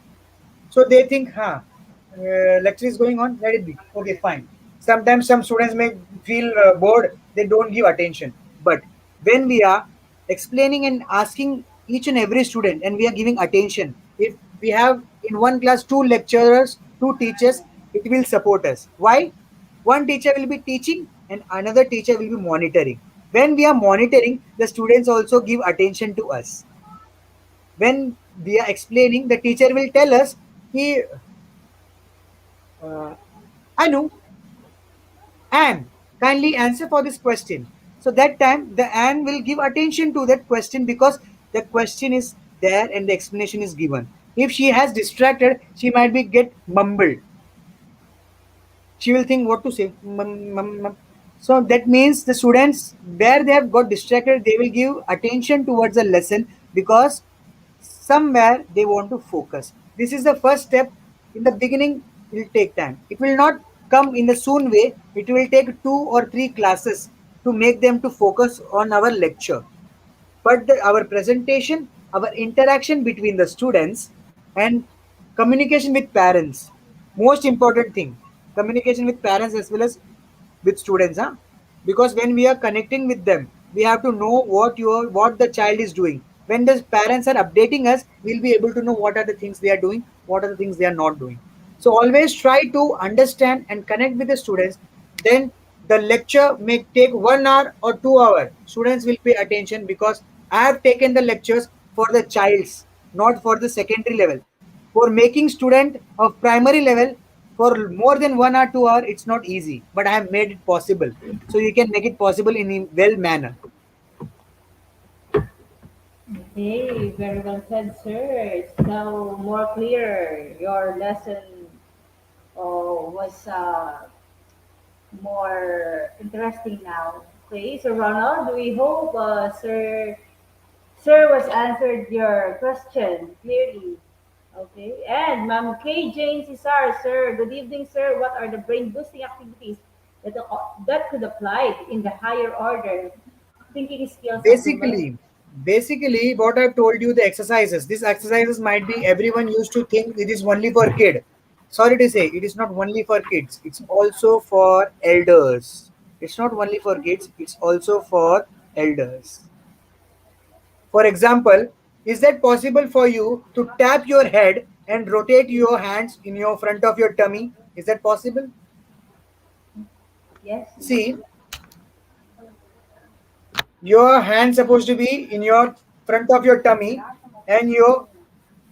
so they think, lecture is going on, let it be. Okay, fine. Sometimes some students may feel bored, they don't give attention. But when we are explaining and asking each and every student and we are giving attention, if we have in one class two lecturers, two teachers, it will support us. Why? One teacher will be teaching and another teacher will be monitoring. When we are monitoring, the students also give attention to us. When we are explaining, the teacher will tell us, he, uh, Anu, Anne, kindly answer for this question. So that time the Anne will give attention to that question because the question is there and the explanation is given. If she has distracted, she might be get mumbled. She will think what to say. So that means the students where they have got distracted, they will give attention towards the lesson because somewhere they want to focus. This is the first step. In the beginning, it will take time. It will not come in a soon way. It will take 2 or 3 classes to make them to focus on our lecture. But our presentation, our interaction between the students, and communication with parents, most important thing, communication with parents as well as with students, because when we are connecting with them, we have to know what the child is doing. When the parents are updating us, we'll be able to know what are the things they are doing, what are the things they are not doing. So always try to understand and connect with the students. Then the lecture may take 1 hour or 2 hours. Students will pay attention because I have taken the lectures for the childs, not for the secondary level. For making student of primary level for more than 1 or 2 hour, it's not easy. But I have made it possible. So you can make it possible in a well manner. Okay, very well said, sir. It's now more clear. Your lesson was more interesting now. Okay, so Ronald, we hope Sir was answered your question clearly. Okay. And Ma'am K. Jane Cesar, sir. Good evening, sir. What are the brain boosting activities that could apply in the higher order thinking skills of human? Basically basically what I've told you, the exercises, these exercises might be, everyone used to think it is only for kid. Sorry to say, it is not only for kids, it's also for elders. It's not only for kids, it's also for elders. For example, is that possible for you to tap your head and rotate your hands in your front of your tummy? Is that possible? Yes. See, your hand supposed to be in your front of your tummy, and your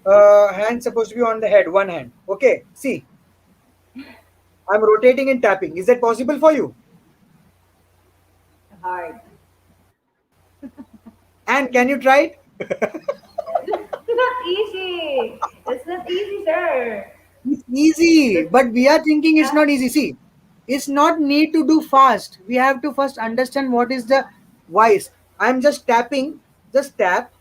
hand supposed to be on the head, one hand. Okay, see, I'm rotating and tapping. Is that possible for you? Hard. And can you try it? It's not easy. It's not easy, sir. It's easy, That's, but we are thinking it's uh, not easy. See, it's not need to do fast. We have to first understand what is the wise. I'm just tapping, just tap,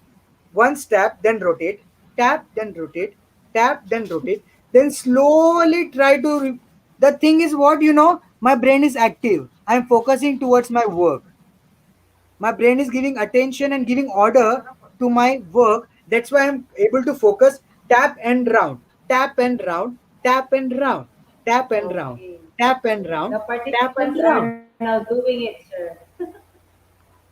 one tap, then rotate, tap, then rotate, tap, then rotate, then slowly try to. The thing is, what you know, my brain is active. I'm focusing towards my work. My brain is giving attention and giving order to my work. That's why I'm able to focus. Tap and round, tap and round, tap and round, tap and round, okay. tap and The round, tap and participants are round. now doing it, sir.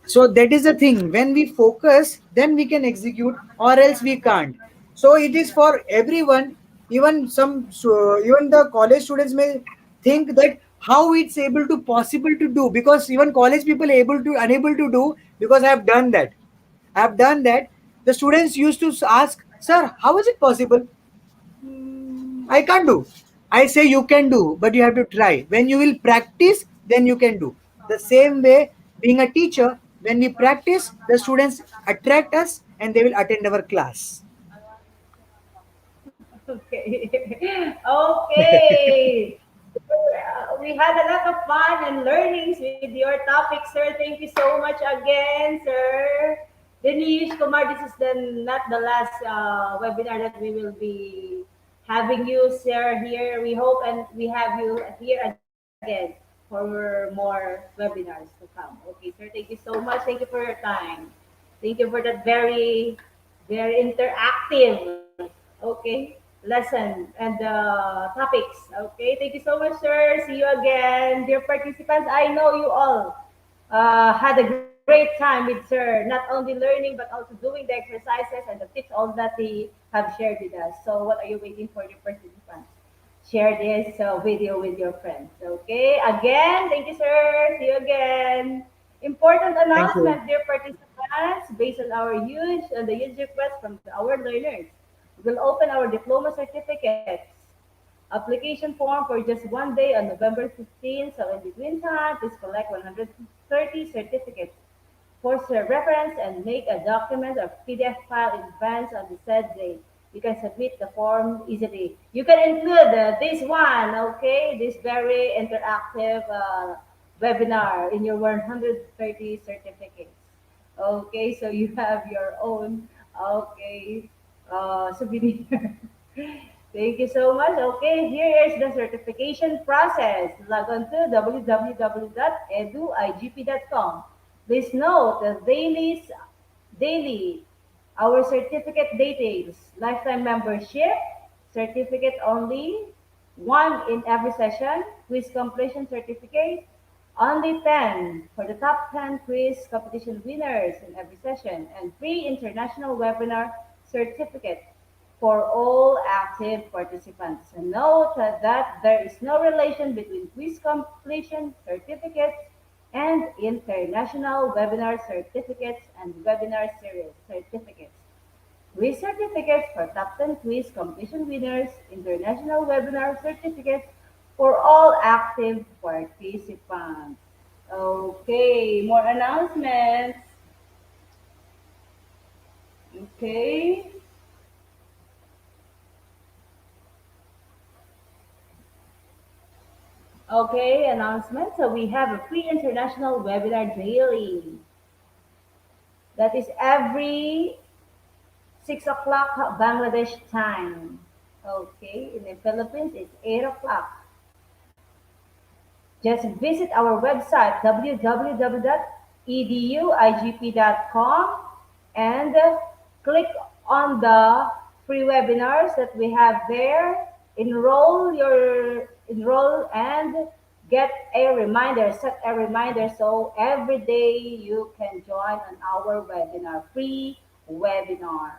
So that is the thing. When we focus, then we can execute, or else we can't. So it is for everyone. Even some, so even the college students may think that how it's able to possible to do, because even college people able to unable to do, because I have done that. I have done that. The students used to ask, "Sir, how is it possible?" I can't do. I say you can do, but you have to try. When you will practice, then you can do. The same way, being a teacher, when we practice, the students attract us and they will attend our class. Okay. Okay. We had a lot of fun and learnings with your topic, sir. Thank you so much again, sir. Denish Kumar, this is not the last webinar that we will be having you, sir, here. We hope and we have you here again for more webinars to come. Okay, sir, thank you so much. Thank you for your time. Thank you for that very interactive, okay, lesson and topics. Okay, thank you so much, sir. See you again. Dear participants, I know you all had a great time with sir, not only learning but also doing the exercises and the tips, all that they have shared with us. So what are you waiting for, the participants? Share this video with your friends. Okay, again, thank you, sir. See you again. Important Thank you. announcement, dear participants, based on the huge request from our learners. We'll open our diploma certificates application form for just one day on November 15th. So in between time, please collect 130 certificates for reference and make a document or PDF file in advance on the said day. You can submit the form easily. You can include this one, okay, this very interactive webinar in your 130 certificates. Okay, so you have your own, okay, souvenir. Thank you so much. Okay, here is the certification process. Log on to www.eduigp.com. Please note that daily, our certificate details, lifetime membership, certificate only, one in every session, quiz completion certificate, only 10 for the top 10 quiz competition winners in every session, and free international webinar certificate for all active participants. And note that there is no relation between quiz completion certificates and international webinar certificates and webinar series certificates. Quiz certificates for top 10 quiz competition winners, international webinar certificates for all active participants. Okay, more announcements. Okay. Okay, announcement. So we have a free international webinar daily. That is every 6 o'clock Bangladesh time. Okay, in the Philippines it's 8 o'clock. Just visit our website www.eduigp.com and click on the free webinars that we have there. Enroll and get a reminder, set a reminder so every day you can join on our webinar, free webinar.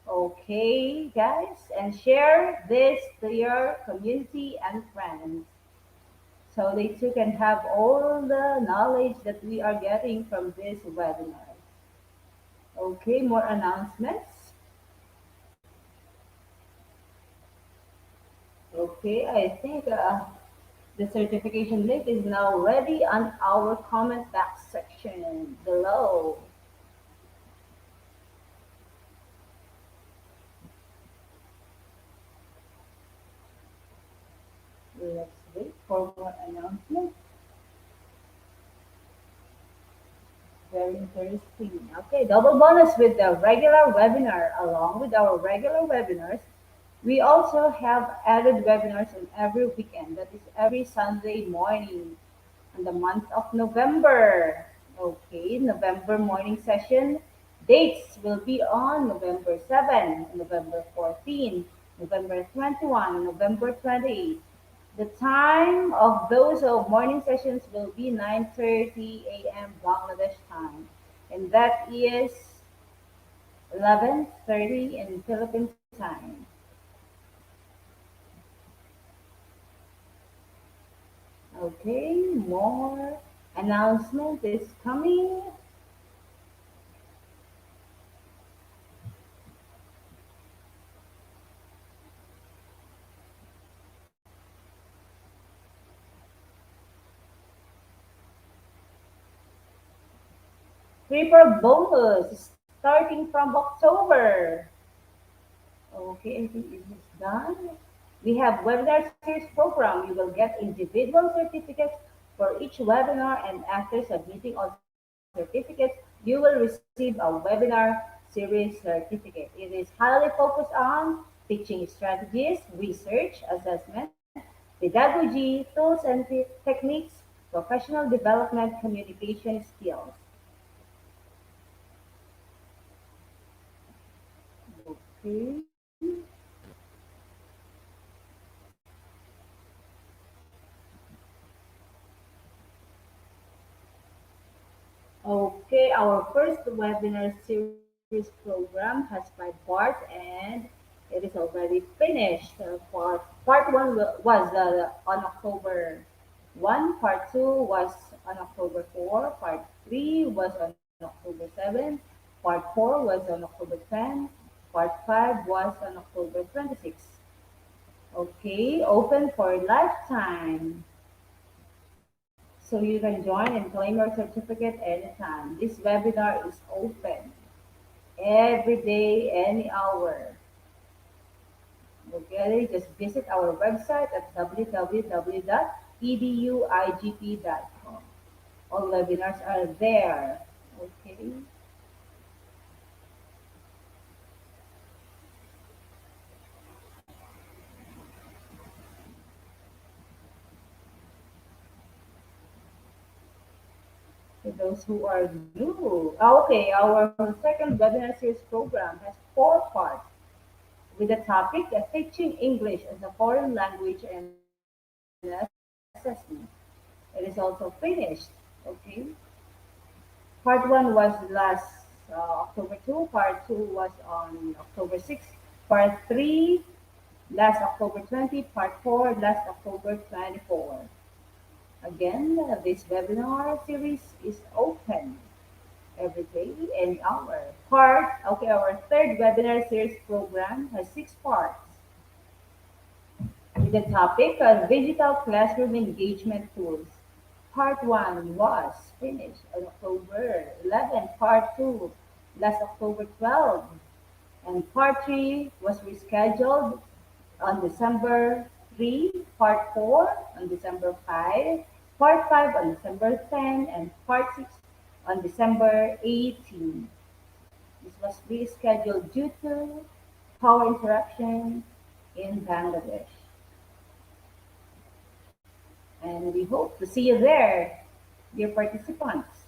Okay, guys, and share this to your community and friends so they too can have all the knowledge that we are getting from this webinar. Okay, more announcements. Okay, I think the certification link is now ready on our comment box section below. Let's wait for more announcements. Very interesting. Okay, double bonus with the regular webinar. Along with our regular webinars, we also have added webinars on every weekend. That is every Sunday morning in the month of November. Okay, November morning session. Dates will be on November 7, November 14, November 21, November 28. The time of those morning sessions will be 9:30 a.m. Bangladesh time, and that is 11:30 in Philippine time. Okay, more announcement is coming. Triple bonus starting from October. Okay, I think this is done. We have webinar series program. You will get individual certificates for each webinar, and after submitting all certificates, you will receive a webinar series certificate. It is highly focused on teaching strategies, research, assessment, pedagogy, tools and techniques, professional development, communication skills. Okay. Okay, our first webinar series program has 5 parts and it is already finished. Part 1 was on October 1, part 2 was on October 4, part 3 was on October 7, part 4 was on October 10, part 5 was on October 26. Okay, open for lifetime. So you can join and claim your certificate anytime. This webinar is open every day, any hour. Okay, just visit our website at www.eduigp.com. All webinars are there. Okay, for those who are new. Okay, our second webinar series program has 4 parts with the topic teaching English as a foreign language and assessment. It is also finished. Okay. Part 1 was last October 2, part 2 was on October 6, part 3 last October 20, part 4 last October 24. Again, this webinar series is open every day and hour. Okay, our third webinar series program has 6 parts with the topic digital classroom engagement tools. Part 1 was finished on October 11, Part 2 last October 12, and Part 3 was rescheduled on December 3, Part 4 on December 5, Part 5 on December 10, and Part 6 on December 18. This was rescheduled due to power interruption in Bangladesh. And we hope to see you there, dear participants.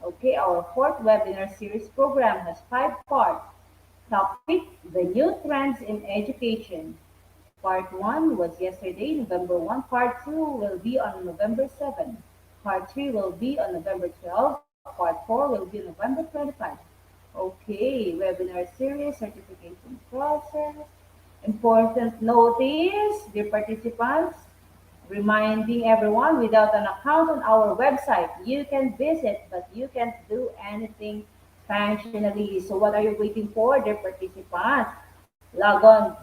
Okay, our fourth webinar series program has five parts. Topic, the new trends in education. Part 1 was yesterday, November 1. Part 2 will be on November 7. Part 3 will be on November 12. Part 4 will be on November 25. Okay, webinar series, certification process. Important notice, dear participants, reminding everyone without an account on our website, you can visit, but you can't do anything functionally. So what are you waiting for, dear participants? Log on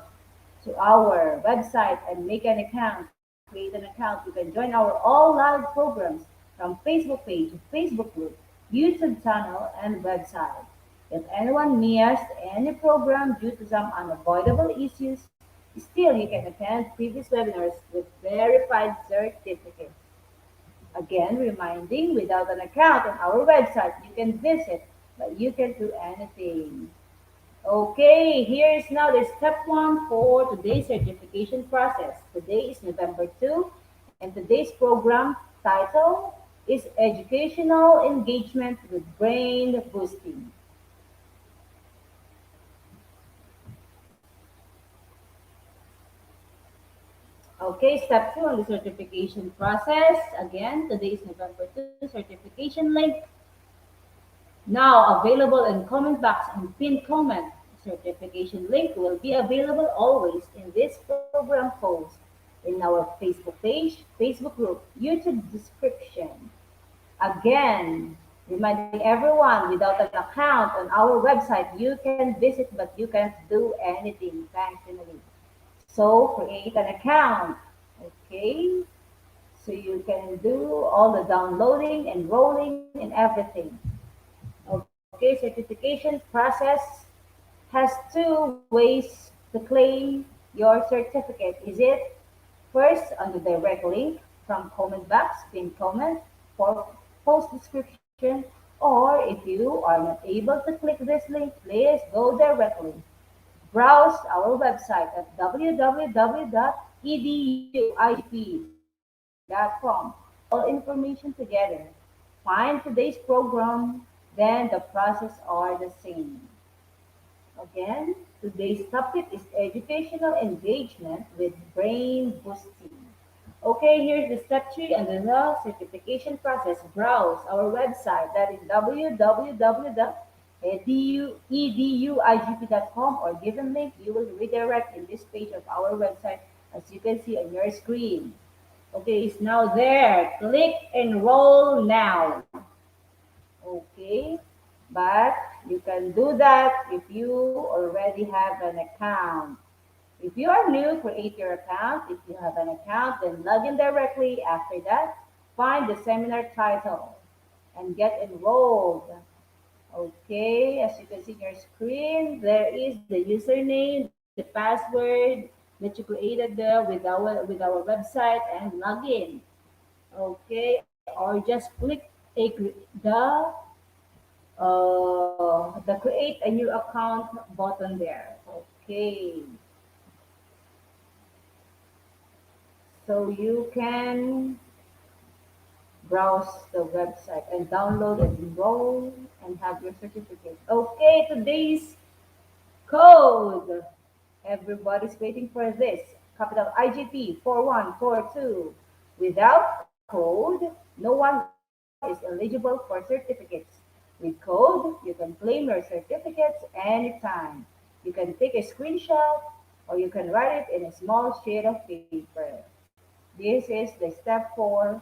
to our website and make an account, create an account. You can join our all live programs from Facebook page, Facebook group, YouTube channel, and website. If anyone missed any program due to some unavoidable issues, still you can attend previous webinars with verified certificates. Again, reminding without an account on our website, you can visit, but you can do anything. Okay, here is now the step one for today's certification process. Today is November 2, and today's program title is Educational Engagement with Brain Boosting. Okay, step two on the certification process. Again, today is November 2, certification link now available in comment box and pinned comment. Certification link will be available always in this program post in our Facebook page, Facebook group, YouTube description. Again, reminding everyone without an account on our website, you can visit but you can't do anything functionally. So create an account. Okay, so you can do all the downloading, enrolling, and everything. Okay, certification process has two ways to claim your certificate. Is it first on the direct link from comment box, pin comment, or post description, or if you are not able to click this link, please go directly. Browse our website at www.eduigp.com. All information together. Find today's program, then the process are the same. Again, today's topic is educational engagement with brain boosting. Okay, here's the step three under the certification process. Browse our website, that is www.eduigp.com, or given link you will redirect in this page of our website as you can see on your screen. Okay, it's now there. Click enroll now. Okay, but you can do that if you already have an account. If you are new, create your account. If you have an account, then log in directly. After that, find the seminar title and get enrolled. Okay, as you can see on your screen, there is the username, the password that you created there with our website and login. Okay, or just click the the create a new account button there. Okay, so you can browse the website and download and enroll and have your certificate. Okay, today's code. Everybody's waiting for this. Capital IGP 4142. Without code, no one is eligible for certificates. With code, you can claim your certificates anytime. You can take a screenshot or you can write it in a small sheet of paper. This is the step four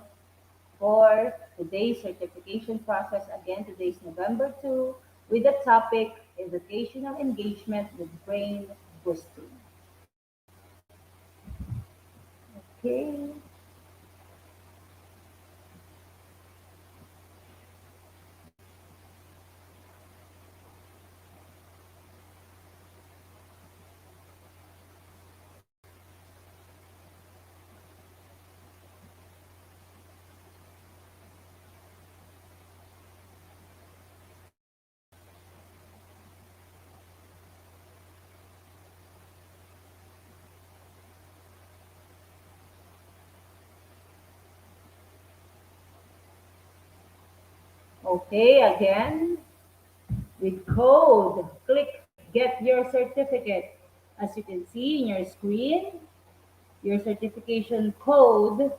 for today's certification process. Again, today's November 2 with the topic Educational Engagement with Brain Boosting. Okay. Okay, again, with code, click get your certificate. As you can see in your screen, your certification code,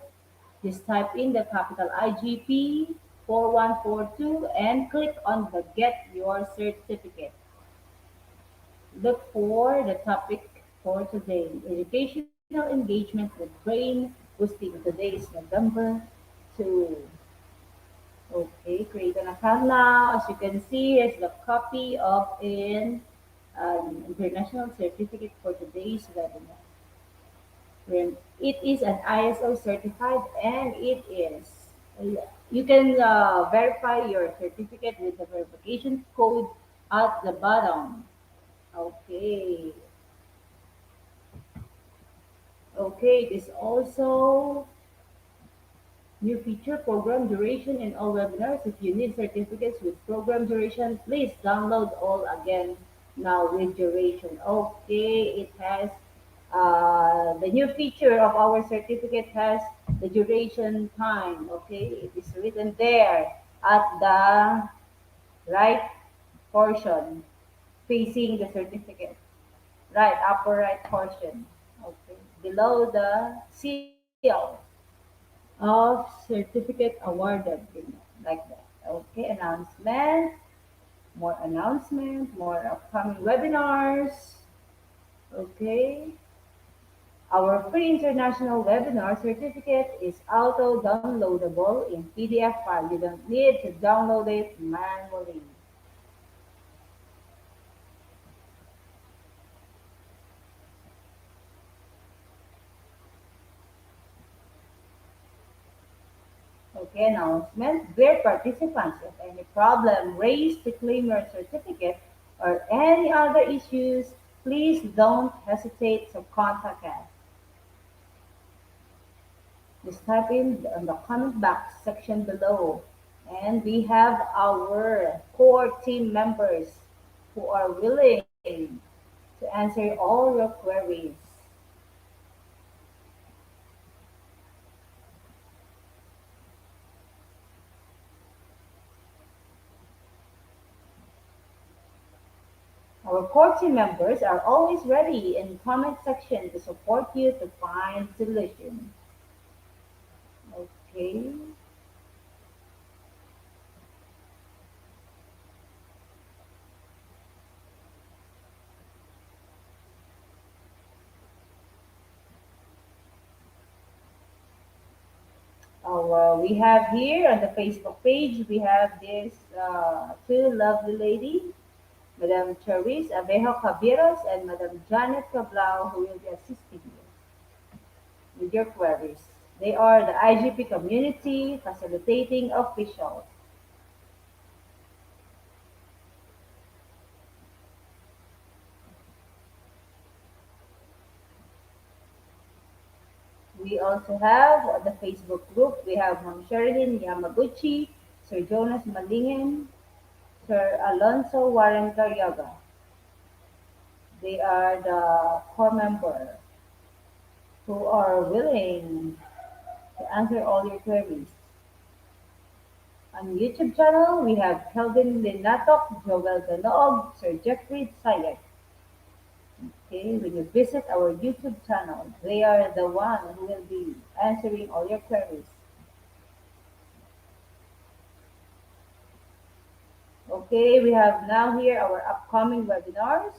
just type in the capital IGP 4142 and click on the get your certificate. Look for the topic for today, educational engagement with brain boosting. Today is November 2. Okay, create an account now. As you can see, here's the copy of an international certificate for today's webinar. It is an ISO certified and it is. You can verify your certificate with the verification code at the bottom. Okay. Okay, this also new feature program duration in all webinars. If you need certificates with program duration, please download all again now with duration. Okay, it has the new feature of our certificate has the duration time. Okay, it is written there at the right portion facing the certificate. Right, upper right portion. Okay, below the seal of certificate awarded, like that. Okay, more upcoming webinars. Okay, our free international webinar certificate is auto downloadable in PDF file. You don't need to download it manually. Okay, announcement. Dear participants, if any problem raised to claim your certificate or any other issues, please don't hesitate to contact us. Just type in the comment box section below. And we have our core team members who are willing to answer all your queries. Our core team members are always ready in comment section to support you to find solution. Okay. We have here on the Facebook page, we have this two lovely ladies, Madam Cherise Abejo Cabiros and Madam Janet Cablao, who will be assisting you with your queries. They are the IGP community facilitating officials. We also have the Facebook group. We have Ma'am Sherilyn Yamaguchi, Sir Jonas Malingen, Sir Alonso Warren Carriaga. They are the core member who are willing to answer all your queries. On YouTube channel, we have Kelvin Linatok, Joel Ganog, Sir Jeffrey Sayek. Okay, when you visit our YouTube channel, they are the one who will be answering all your queries. Okay, we have now here our upcoming webinars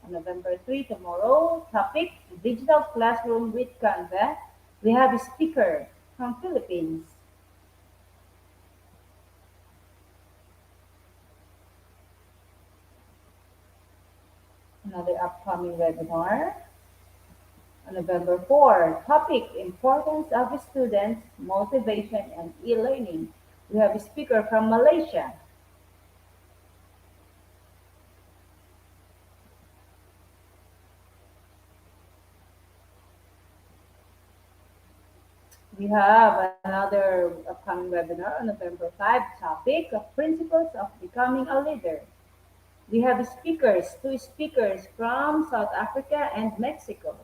on November 3 tomorrow. Topic, Digital Classroom with Canva. We have a speaker from Philippines. Another upcoming webinar on November 4. Topic, Importance of Students, Motivation and E-Learning. We have a speaker from Malaysia. We have another upcoming webinar on November 5. Topic, Principles of Becoming a Leader. We have speakers, two speakers from South Africa and Mexico.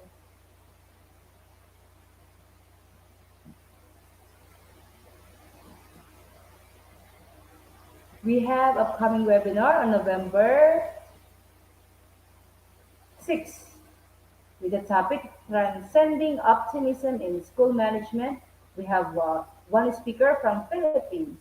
We have upcoming webinar on November 6th with the topic Transcending Optimism in School Management. We have one speaker from Philippines.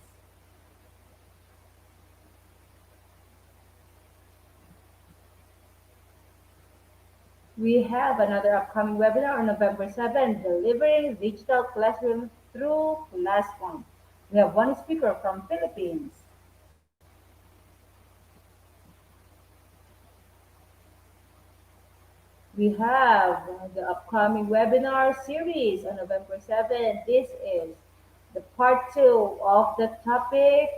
We have another upcoming webinar on November 7th, Delivering Digital Classroom through Classroom. We have one speaker from Philippines. We have the upcoming webinar series on November 7th. This is the part two of the topic,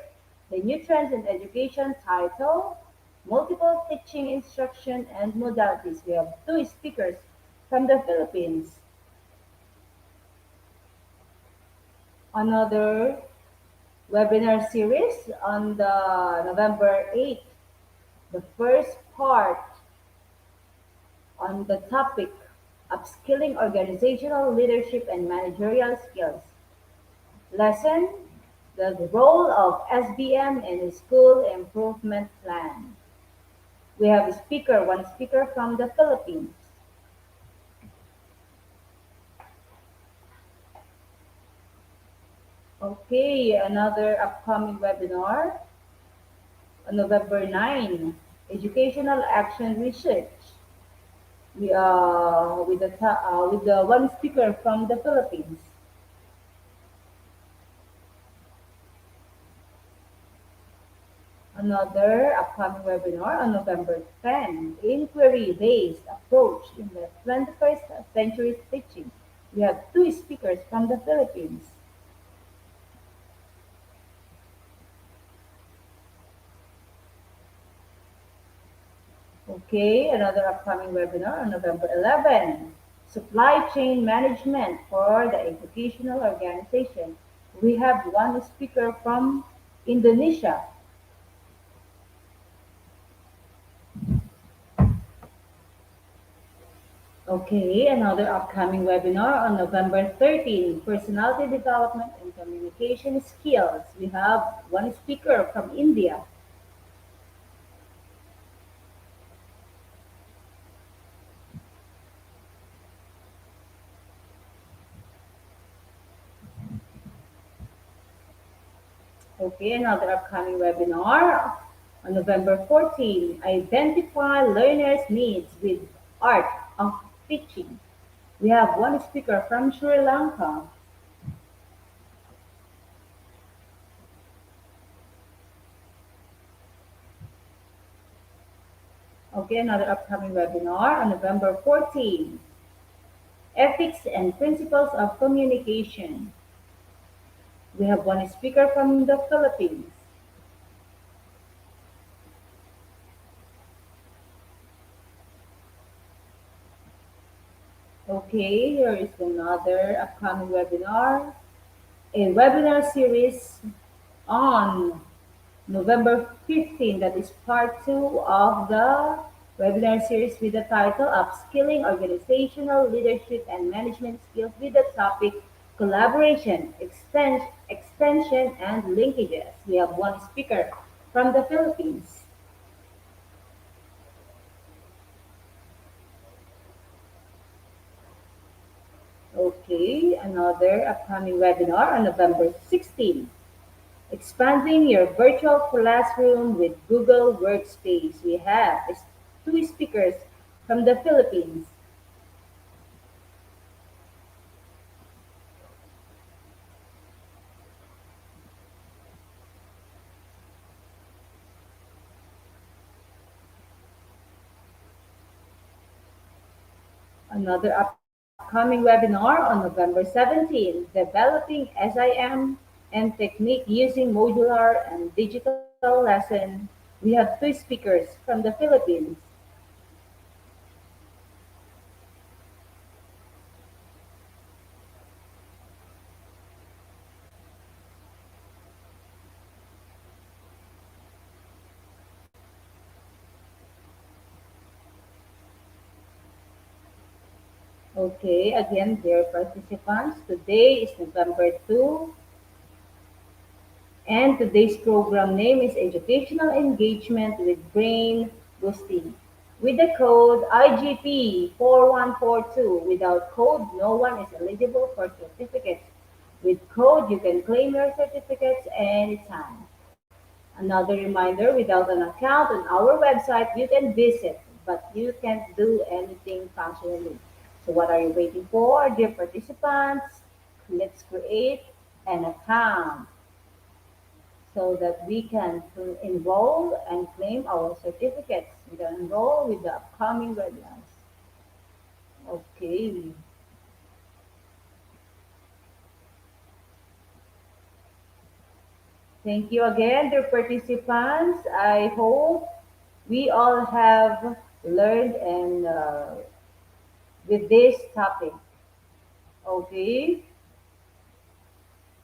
the new trends in education title, multiple teaching instruction and modalities. We have two speakers from the Philippines. Another webinar series on the November 8th, the first part on the topic upskilling organizational leadership and managerial skills. Lesson the role of SBM in a school improvement plan. We have one speaker from the Philippines. Okay, another upcoming webinar on November 9, Educational Action Research. With the one speaker from the Philippines. Another upcoming webinar on November 10, Inquiry-Based Approach in the 21st Century Teaching. We have two speakers from the Philippines. Okay, another upcoming webinar on November 11, Supply Chain Management for the Educational Organization. We have one speaker from Indonesia. Okay, another upcoming webinar on November 13, Personality Development and Communication Skills. We have one speaker from India. Okay, another upcoming webinar on November 14, Identify Learners' Needs with Art of Teaching. We have one speaker from Sri Lanka. Okay, another upcoming webinar on November 14, Ethics and Principles of Communication. We have one speaker from the Philippines. Okay, here is another upcoming webinar, a webinar series on November 15. That is part two of the webinar series with the title Upskilling Organizational Leadership and Management Skills with the topic Collaboration, Extension, and Linkages. We have one speaker from the Philippines. Okay, another upcoming webinar on November 16. Expanding your virtual classroom with Google Workspace. We have two speakers from the Philippines. Another upcoming webinar on November 17, Developing SIM and Technique Using Modular and Digital Lesson. We have two speakers from the Philippines. Okay, again, dear participants, today is November 2, And today's program name is Educational Engagement with Brain Boosting. With the code IGP4142. Without code, no one is eligible for certificates. With code, you can claim your certificates anytime. Another reminder, without an account on our website, you can visit, but you can't do anything functionally. So what are you waiting for, dear participants? Let's create an account so that we can enroll and claim our certificates. We can enroll with the upcoming deadlines. Okay. Thank you again, dear participants. I hope we all have learned and with this topic. Okay.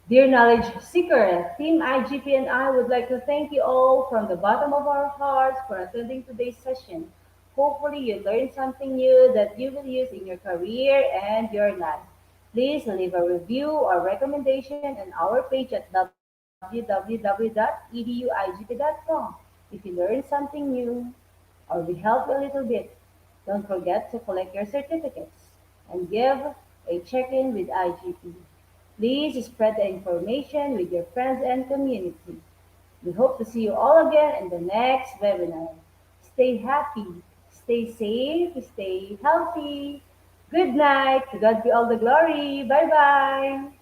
Dear Knowledge Seeker, Team IGP and I would like to thank you all from the bottom of our hearts for attending today's session. Hopefully, you learned something new that you will use in your career and your life. Please leave a review or recommendation on our page at www.eduigp.com if you learned something new or we help you a little bit. Don't forget to collect your certificates and give a check-in with IGP. Please spread the information with your friends and community. We hope to see you all again in the next webinar. Stay happy, stay safe, stay healthy. Good night. To God be all the glory. Bye bye.